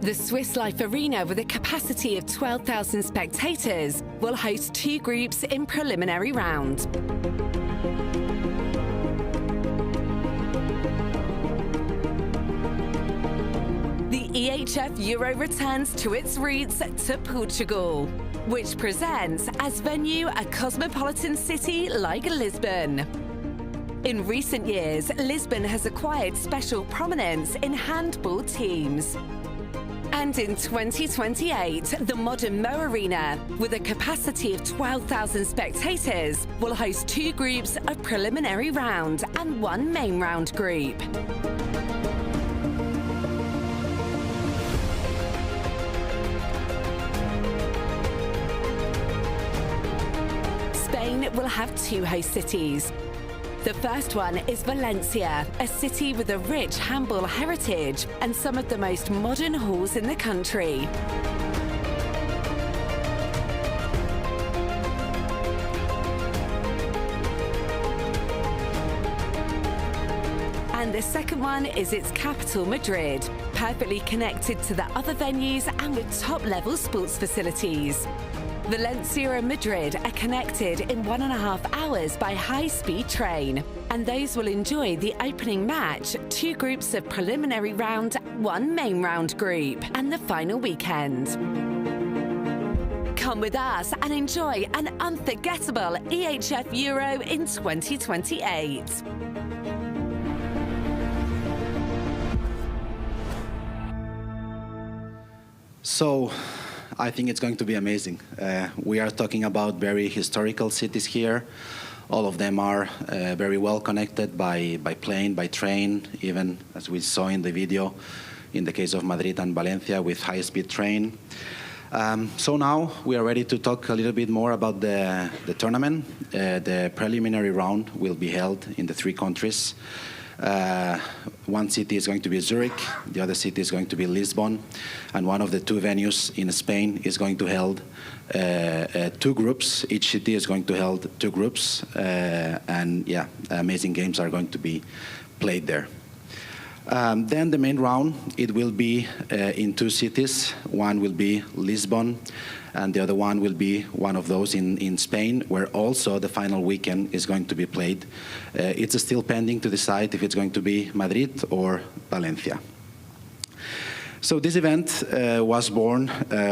The Swiss Life Arena, with a capacity of 12,000 spectators, will host 2 groups in preliminary round. The EHF Euro returns to its roots to Portugal, which presents as venue a cosmopolitan city like Lisbon. In recent years, Lisbon has acquired special prominence in handball teams. And in 2028, the modern Mo Arena, with a capacity of 12,000 spectators, will host 2 groups of preliminary round and 1 main round group. Spain will have 2 host cities. The first one is Valencia, a city with a rich handball heritage and some of the most modern halls in the country. And the second one is its capital, Madrid, perfectly connected to the other venues and with top-level sports facilities. Valencia and Madrid are connected in 1.5 hours by high-speed train, and those will enjoy the opening match, 2 groups of preliminary round, 1 main round group, and the final weekend. Come with us and enjoy an unforgettable EHF Euro in 2028. So, I think it's going to be amazing. We are talking about very historical cities here. All of them are very well connected by plane, by train, even as we saw in the video, in the case of Madrid and Valencia, with high-speed train. So now we are ready to talk a little bit more about the tournament. The preliminary round will be held in the 3 countries. One city is going to be Zurich, the other city is going to be Lisbon, and one of the 2 venues in Spain is going to hold 2 groups. Each city is going to hold 2 groups, and yeah, amazing games are going to be played there. Then the main round, it will be in 2 cities. One will be Lisbon, and the other one will be one of those in Spain, where also the final weekend is going to be played. It's still pending to decide if it's going to be Madrid or Valencia. So this event was born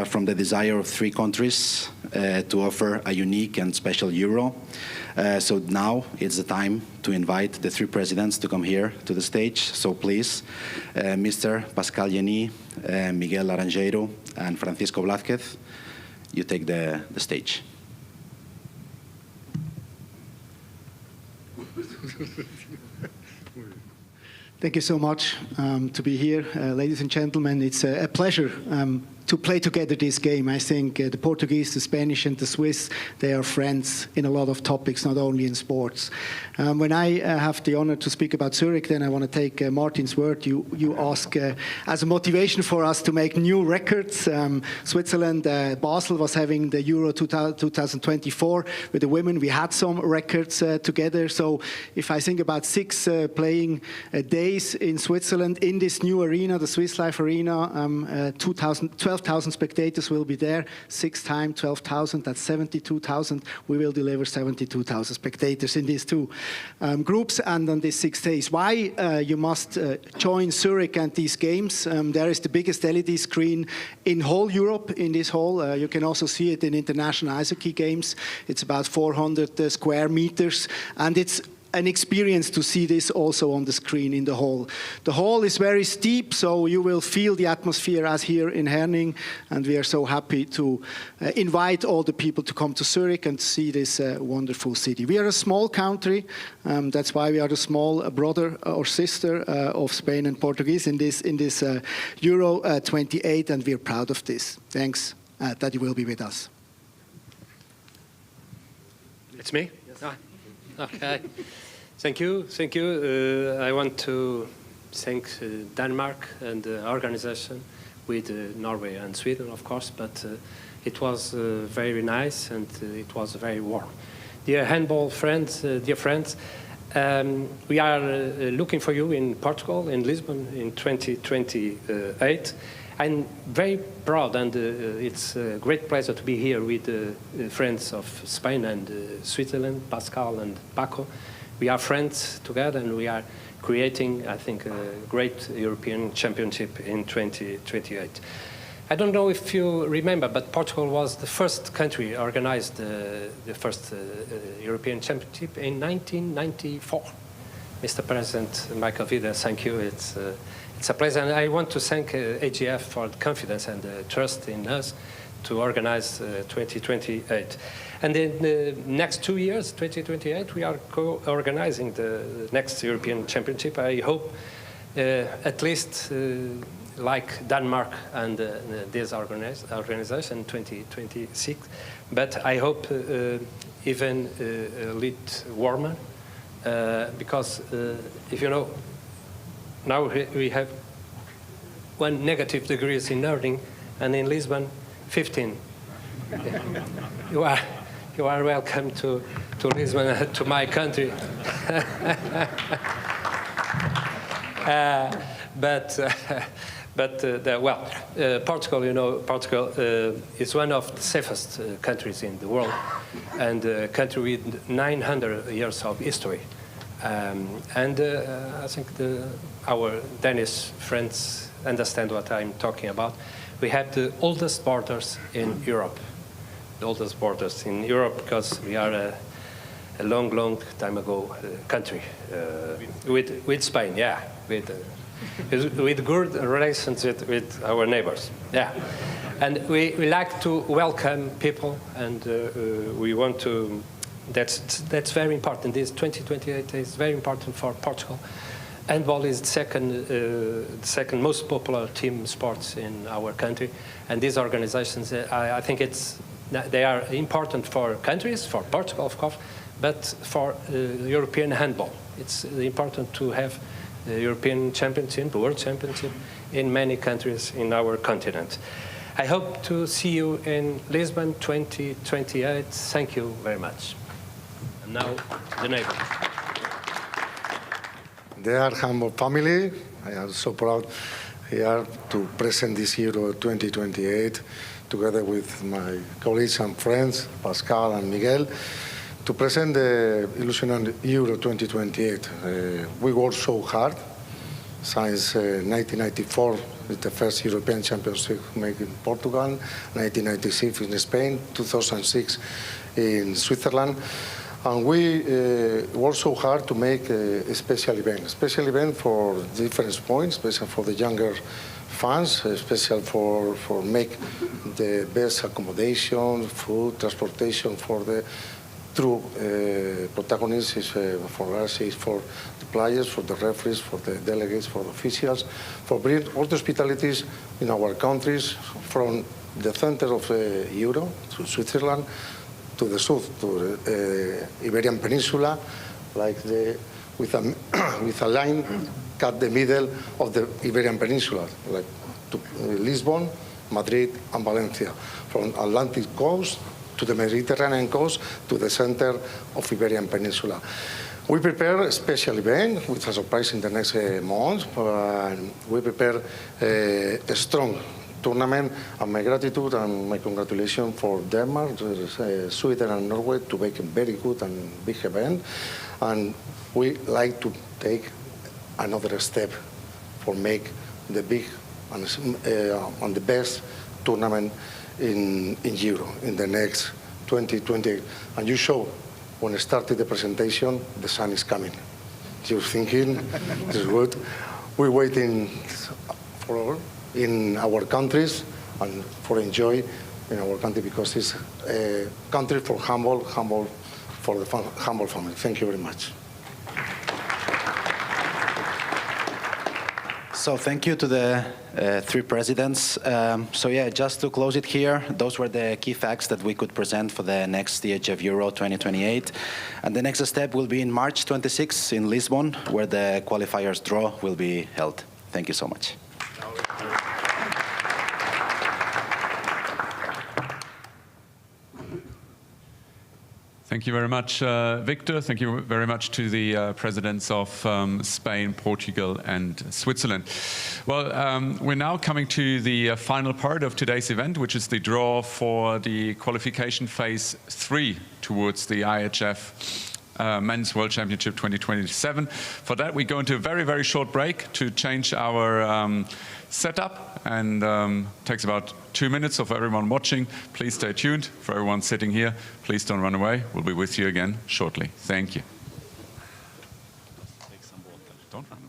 from the desire of 3 countries to offer a unique and special Euro. So now it's the time to invite the 3 presidents to come here to the stage. So please, Mr. Pascal Jenny, Miguel Laranjeiro, and Francisco Blázquez, you take the stage. Thank you so much to be here. Ladies and gentlemen, it's a pleasure to play together this game. I think the Portuguese, the Spanish, and the Swiss, they are friends in a lot of topics, not only in sports. When I have the honor to speak about Zurich, then I want to take Martin's word. You ask as a motivation for us to make new records. Switzerland, Basel was having the Euro 2024 with the women. We had some records together. So if I think about 6 playing days in Switzerland in this new arena, the Swiss Life Arena, 12,000 12,000 spectators will be there. 6 times 12,000, that's 72,000. We will deliver 72,000 spectators in these two groups and on these 6 days. Why you must join Zurich and these games? There is the biggest LED screen in whole Europe in this hall. You can also see it in international ice hockey games. It's about 400 square meters, and it's an experience to see this also on the screen in the hall. The hall is very steep, so you will feel the atmosphere as here in Herning, and we are so happy to invite all the people to come to Zurich and see this wonderful city. We are a small country, that's why we are the small brother or sister of Spain and Portuguese in this Euro 28, and we are proud of this. Thanks that you will be with us. It's me? Yes. Okay. Thank you. Thank you. I want to thank Denmark and the organization with Norway and Sweden, of course, but it was very nice and it was very warm. Dear handball friends, dear friends, we are looking for you in Portugal, in Lisbon, in 2028. I'm very proud, and it's a great pleasure to be here with friends of Spain and Switzerland, Pascal and Paco. We are friends together, and we are creating, I think, a great European championship in 2028. I don't know if you remember, but Portugal was the first country organized the first European championship in 1994. Mr. President Michael Vida, thank you. It's a pleasure, and I want to thank EHF for the confidence and the trust in us to organize 2028. And in the next 2 years, 2028, we are co-organizing the next European Championship. I hope at least like Denmark and this organization 2026, but I hope even a little warmer, because if you know, now we have 1 negative degrees in Herning, and in Lisbon, 15. You are welcome to Lisbon, to my country. Portugal, you know, Portugal is one of the safest countries in the world, and a country with 900 years of history. I think our Danish friends understand what I'm talking about. We have the oldest borders in Europe. The oldest borders in Europe, because we are a long, long time ago country with Spain, yeah, with good relations with our neighbors, yeah. And we like to welcome people, and we want to. That's very important. This 2028 is very important for Portugal. Handball is the second most popular team sports in our country, and these organizations, I think they are important for countries, for Portugal, of course, but for European handball. It's important to have the European Championship, the World Championship, in many countries in our continent. I hope to see you in Lisbon 2028. Thank you very much. And now, the neighbor. Dear handball family, I am so proud here to present this Euro 2028 together with my colleagues and friends, Pascal and Miguel, to present the Illusionant Euro 2028. We worked so hard since 1994, with the first European Championship made in Portugal, 1996 in Spain, 2006 in Switzerland. And we worked so hard to make a special event for different points, especially for the younger fans, especially for make the best accommodation, food, transportation for the true protagonists, for us, is for the players, for the referees, for the delegates, for the officials, for bringing all the hospitalities in our countries from the center of the Euro to Switzerland, to the south, to the Iberian Peninsula, like with a line cut the middle of the Iberian Peninsula, like to Lisbon, Madrid, and Valencia, from Atlantic coast to the Mediterranean coast to the center of Iberian Peninsula. We prepare a special event, which is a surprise in the next month. We prepare a strong tournament, and my gratitude and my congratulations for Denmark, Sweden and Norway to make a very good and big event. And we like to take another step for make the big and the best tournament in Euro in the next 2028. And you show when I started the presentation, the sun is coming. You're thinking, it's good. We're waiting for in our countries and for enjoy in our country because it's a country for handball for the handball family. Thank you very much. So thank you to the three presidents. So yeah, just to close it here, those were the key facts that we could present for the next EHF Euro 2028. And the next step will be in March 26 in Lisbon, where the qualifiers draw will be held. Thank you so much. Thank you very much, Victor. Thank you very much to the presidents of Spain, Portugal, and Switzerland. Well, we're now coming to the final part of today's event, which is the draw for the qualification phase 3 towards the IHF Men's World Championship 2027. For that, we go into a very, very short break to change our setup, and takes about 2 minutes of everyone watching. Please stay tuned. For everyone sitting here, please don't run away. We'll be with you again shortly. Thank you. Take some water. Don't run.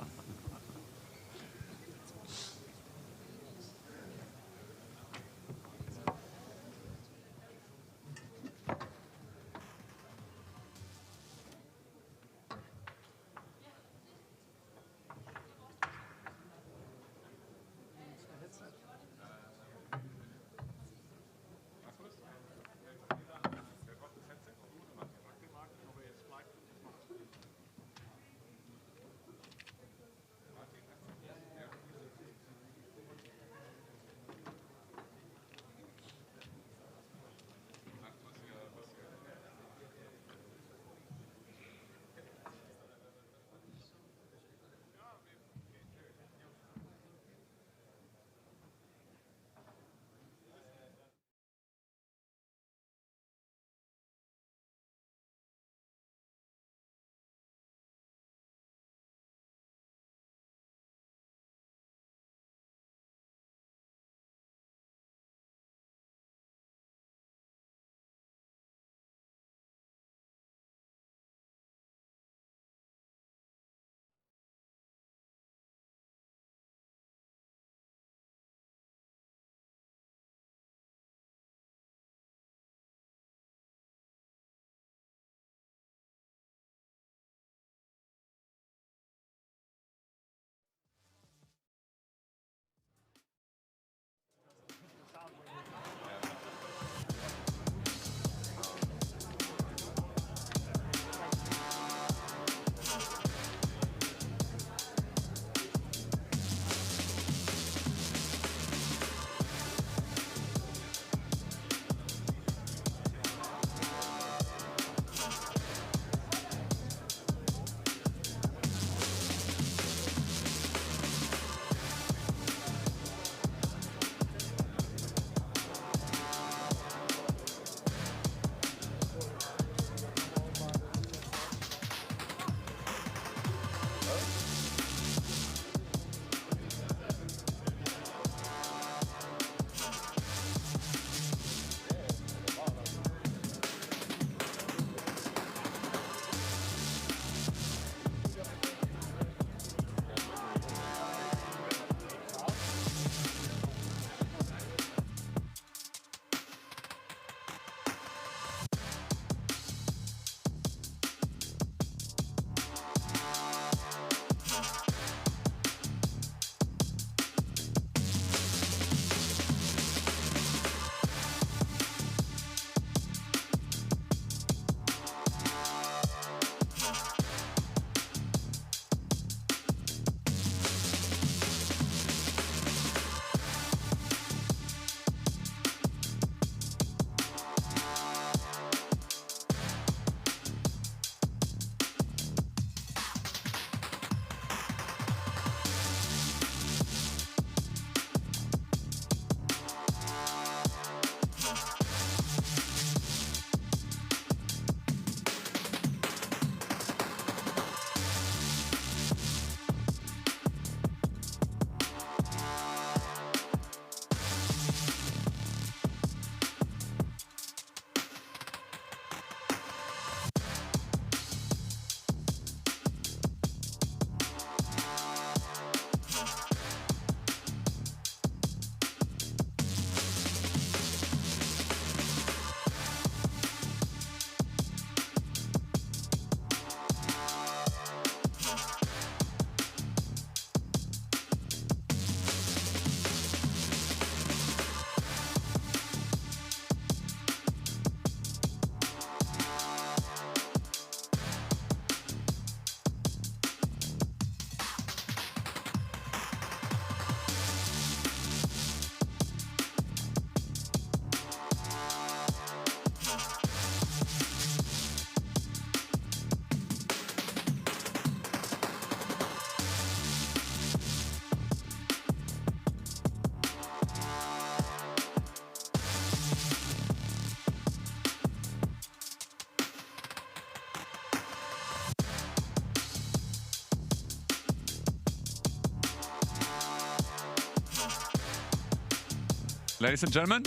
Ladies and gentlemen,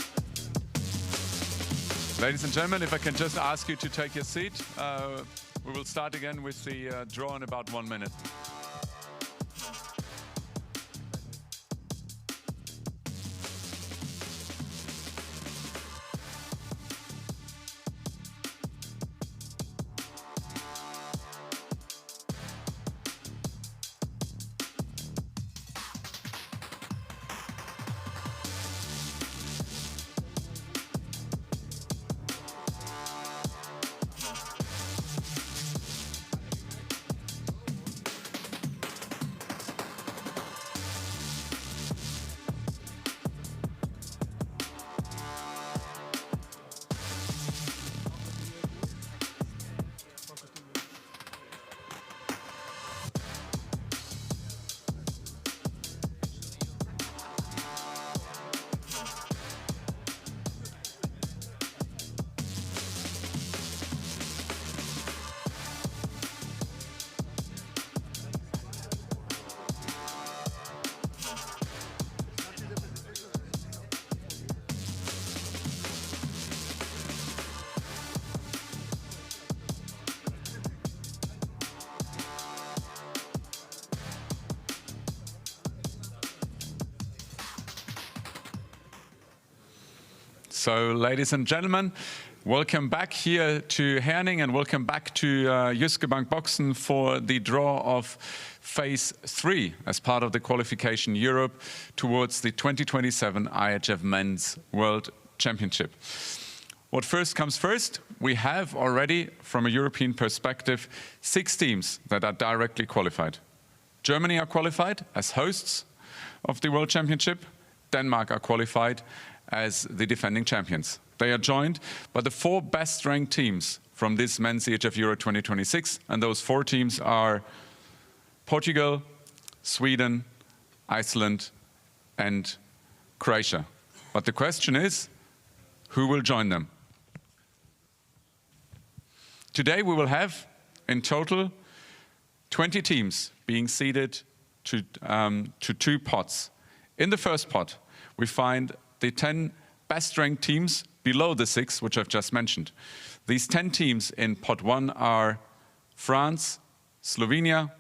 if I can just ask you to take your seat, we will start again with the draw in about 1 minute. So, ladies and gentlemen, welcome back here to Herning and welcome back to Jyske Bank Boxen for the draw of Phase 3 as part of the Qualification Europe towards the 2027 IHF Men's World Championship. What first comes first, we have already, from a European perspective, 6 teams that are directly qualified. Germany are qualified as hosts of the World Championship. Denmark are qualified as the defending champions. They are joined by the 4 best-ranked teams from this Men's EHF Euro 2026, and those 4 teams are Portugal, Sweden, Iceland, and Croatia. But the question is, who will join them? Today we will have, in total, 20 teams being seeded to 2 pots. In the first pot, we find the 10 best-ranked teams below the 6, which I've just mentioned. These 10 teams in pot 1 are France, Slovenia,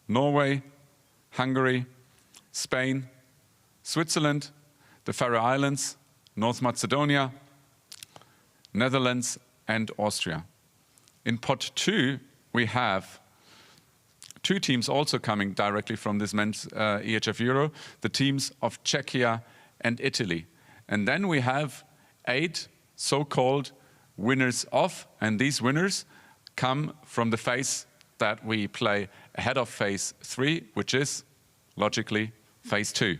Norway, Hungary, Spain, Switzerland, the Faroe Islands, North Macedonia, Netherlands, and Austria. In pot 2, we have 2 teams also coming directly from this Men's EHF Euro, the teams of Czechia and Italy. And then we have 8 so-called winners of, and these winners come from the phase that we play ahead of Phase 3, which is, logically, Phase 2.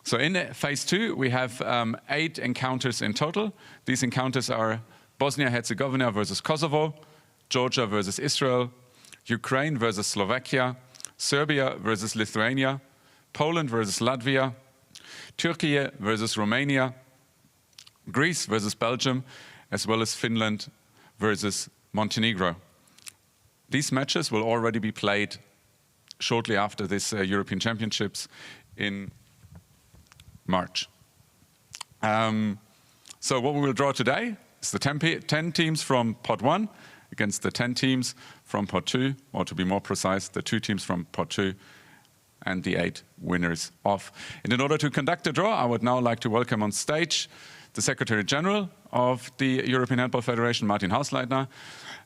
So in Phase 2, we have 8 encounters in total. These encounters are Bosnia-Herzegovina versus Kosovo, Georgia versus Israel, Ukraine versus Slovakia, Serbia versus Lithuania, Poland versus Latvia, Turkey versus Romania, Greece versus Belgium, as well as Finland versus Montenegro. These matches will already be played shortly after this European Championships in March. So what we will draw today is the 10 teams from pot 1 against the 10 teams from pot 2, or to be more precise, the 2 teams from pot 2 and the 8 winners of. And in order to conduct the draw, I would now like to welcome on stage the Secretary General of the European Handball Federation, Martin Hausleitner,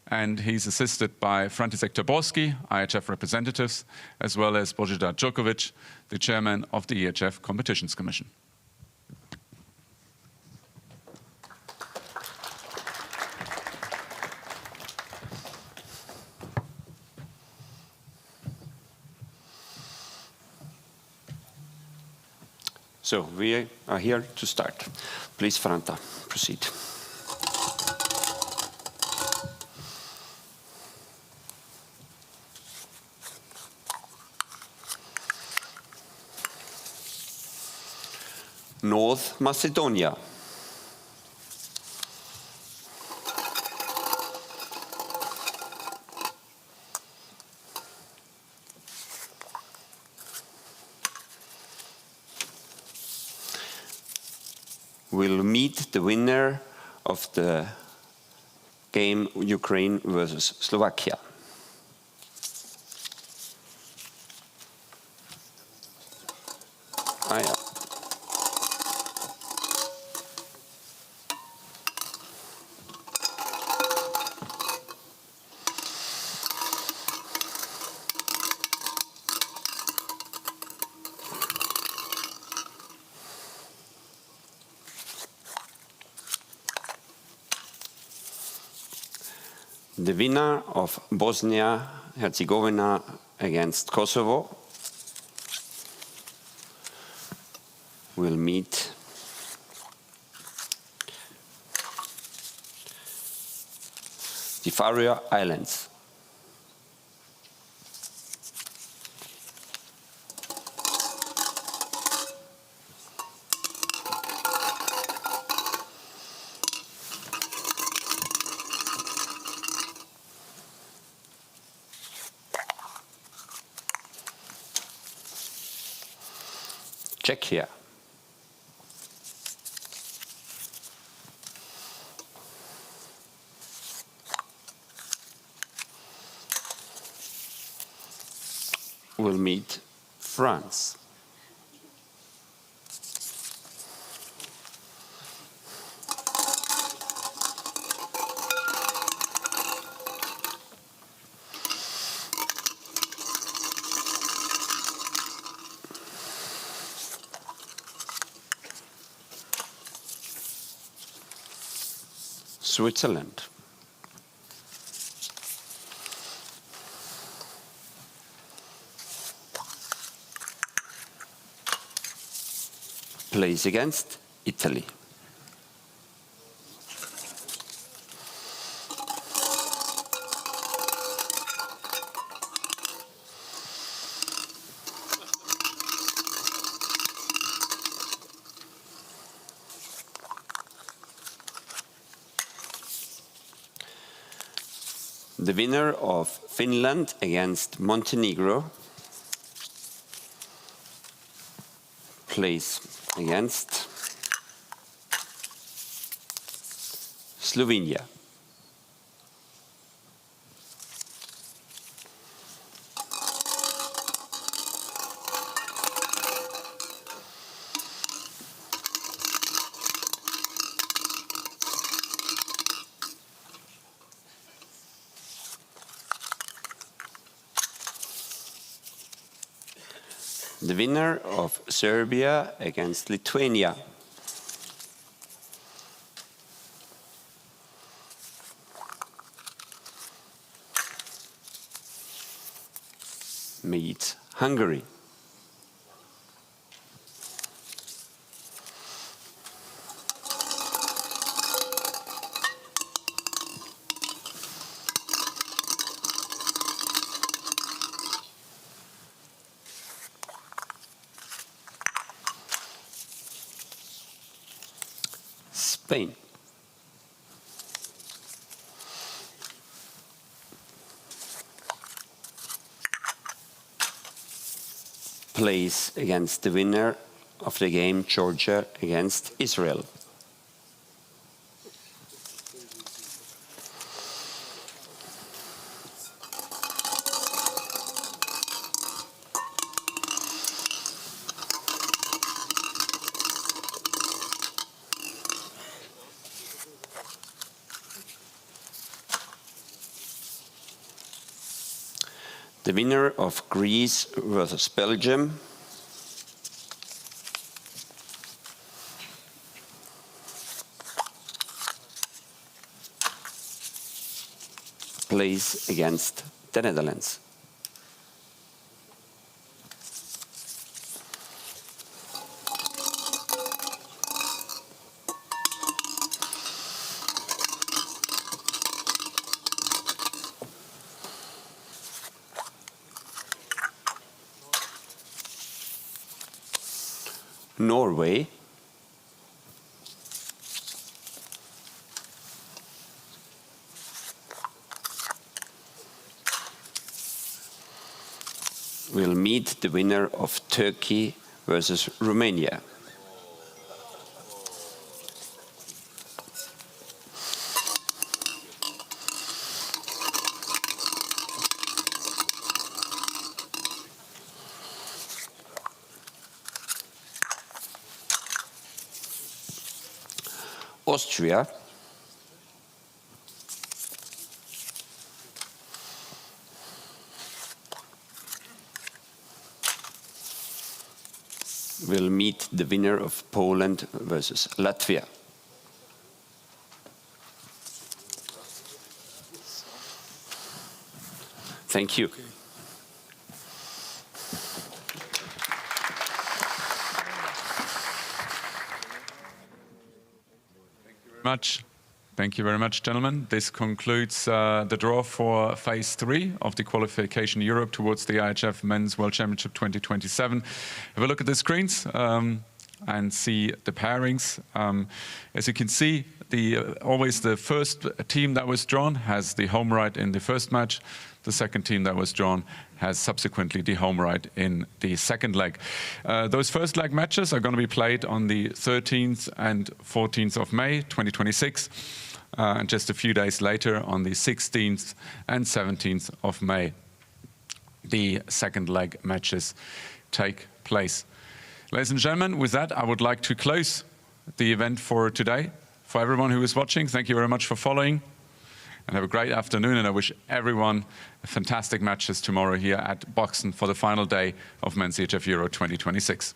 and he's assisted by František Taborski, IHF representatives, as well as Božidar Djokovic, the chairman of the EHF Competitions Commission. So we are here to start. Please, Franta, proceed. North Macedonia. will meet the winner of the game Ukraine versus Slovakia. Ja. The winner of Bosnia-Herzegovina against Kosovo will meet the Faroe Islands. Czechia. Will meet France. Switzerland. Plays against Italy. The winner of Finland against Montenegro plays against Slovenia. The winner of Serbia against Lithuania. Meets Hungary. Spain. Plays against the winner of the game Georgia against Israel. The winner of Greece versus Belgium plays against the Netherlands. Norway will meet the winner of Turkey versus Romania. Austria. Will meet the winner of Poland versus Latvia. Thank you. Thank you very much, gentlemen. This concludes the draw for phase 3 of the Qualification Europe towards the EHF Men's World Championship 2027. Have a look at the screens and see the pairings. As you can see, always the first team that was drawn has the home right in the first match. The second team that was drawn has subsequently the home right in the second leg. Those first leg matches are going to be played on the 13th and 14th of May 2026, and just a few days later on the 16th and 17th of May, the second leg matches take place. Ladies and gentlemen, with that, I would like to close the event for today. For everyone who is watching, thank you very much for following. And have a great afternoon, and I wish everyone fantastic matches tomorrow here at Boxen for the final day of Men's EHF Euro 2026.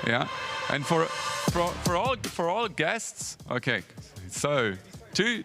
Yeah, and for all guests, okay, so two.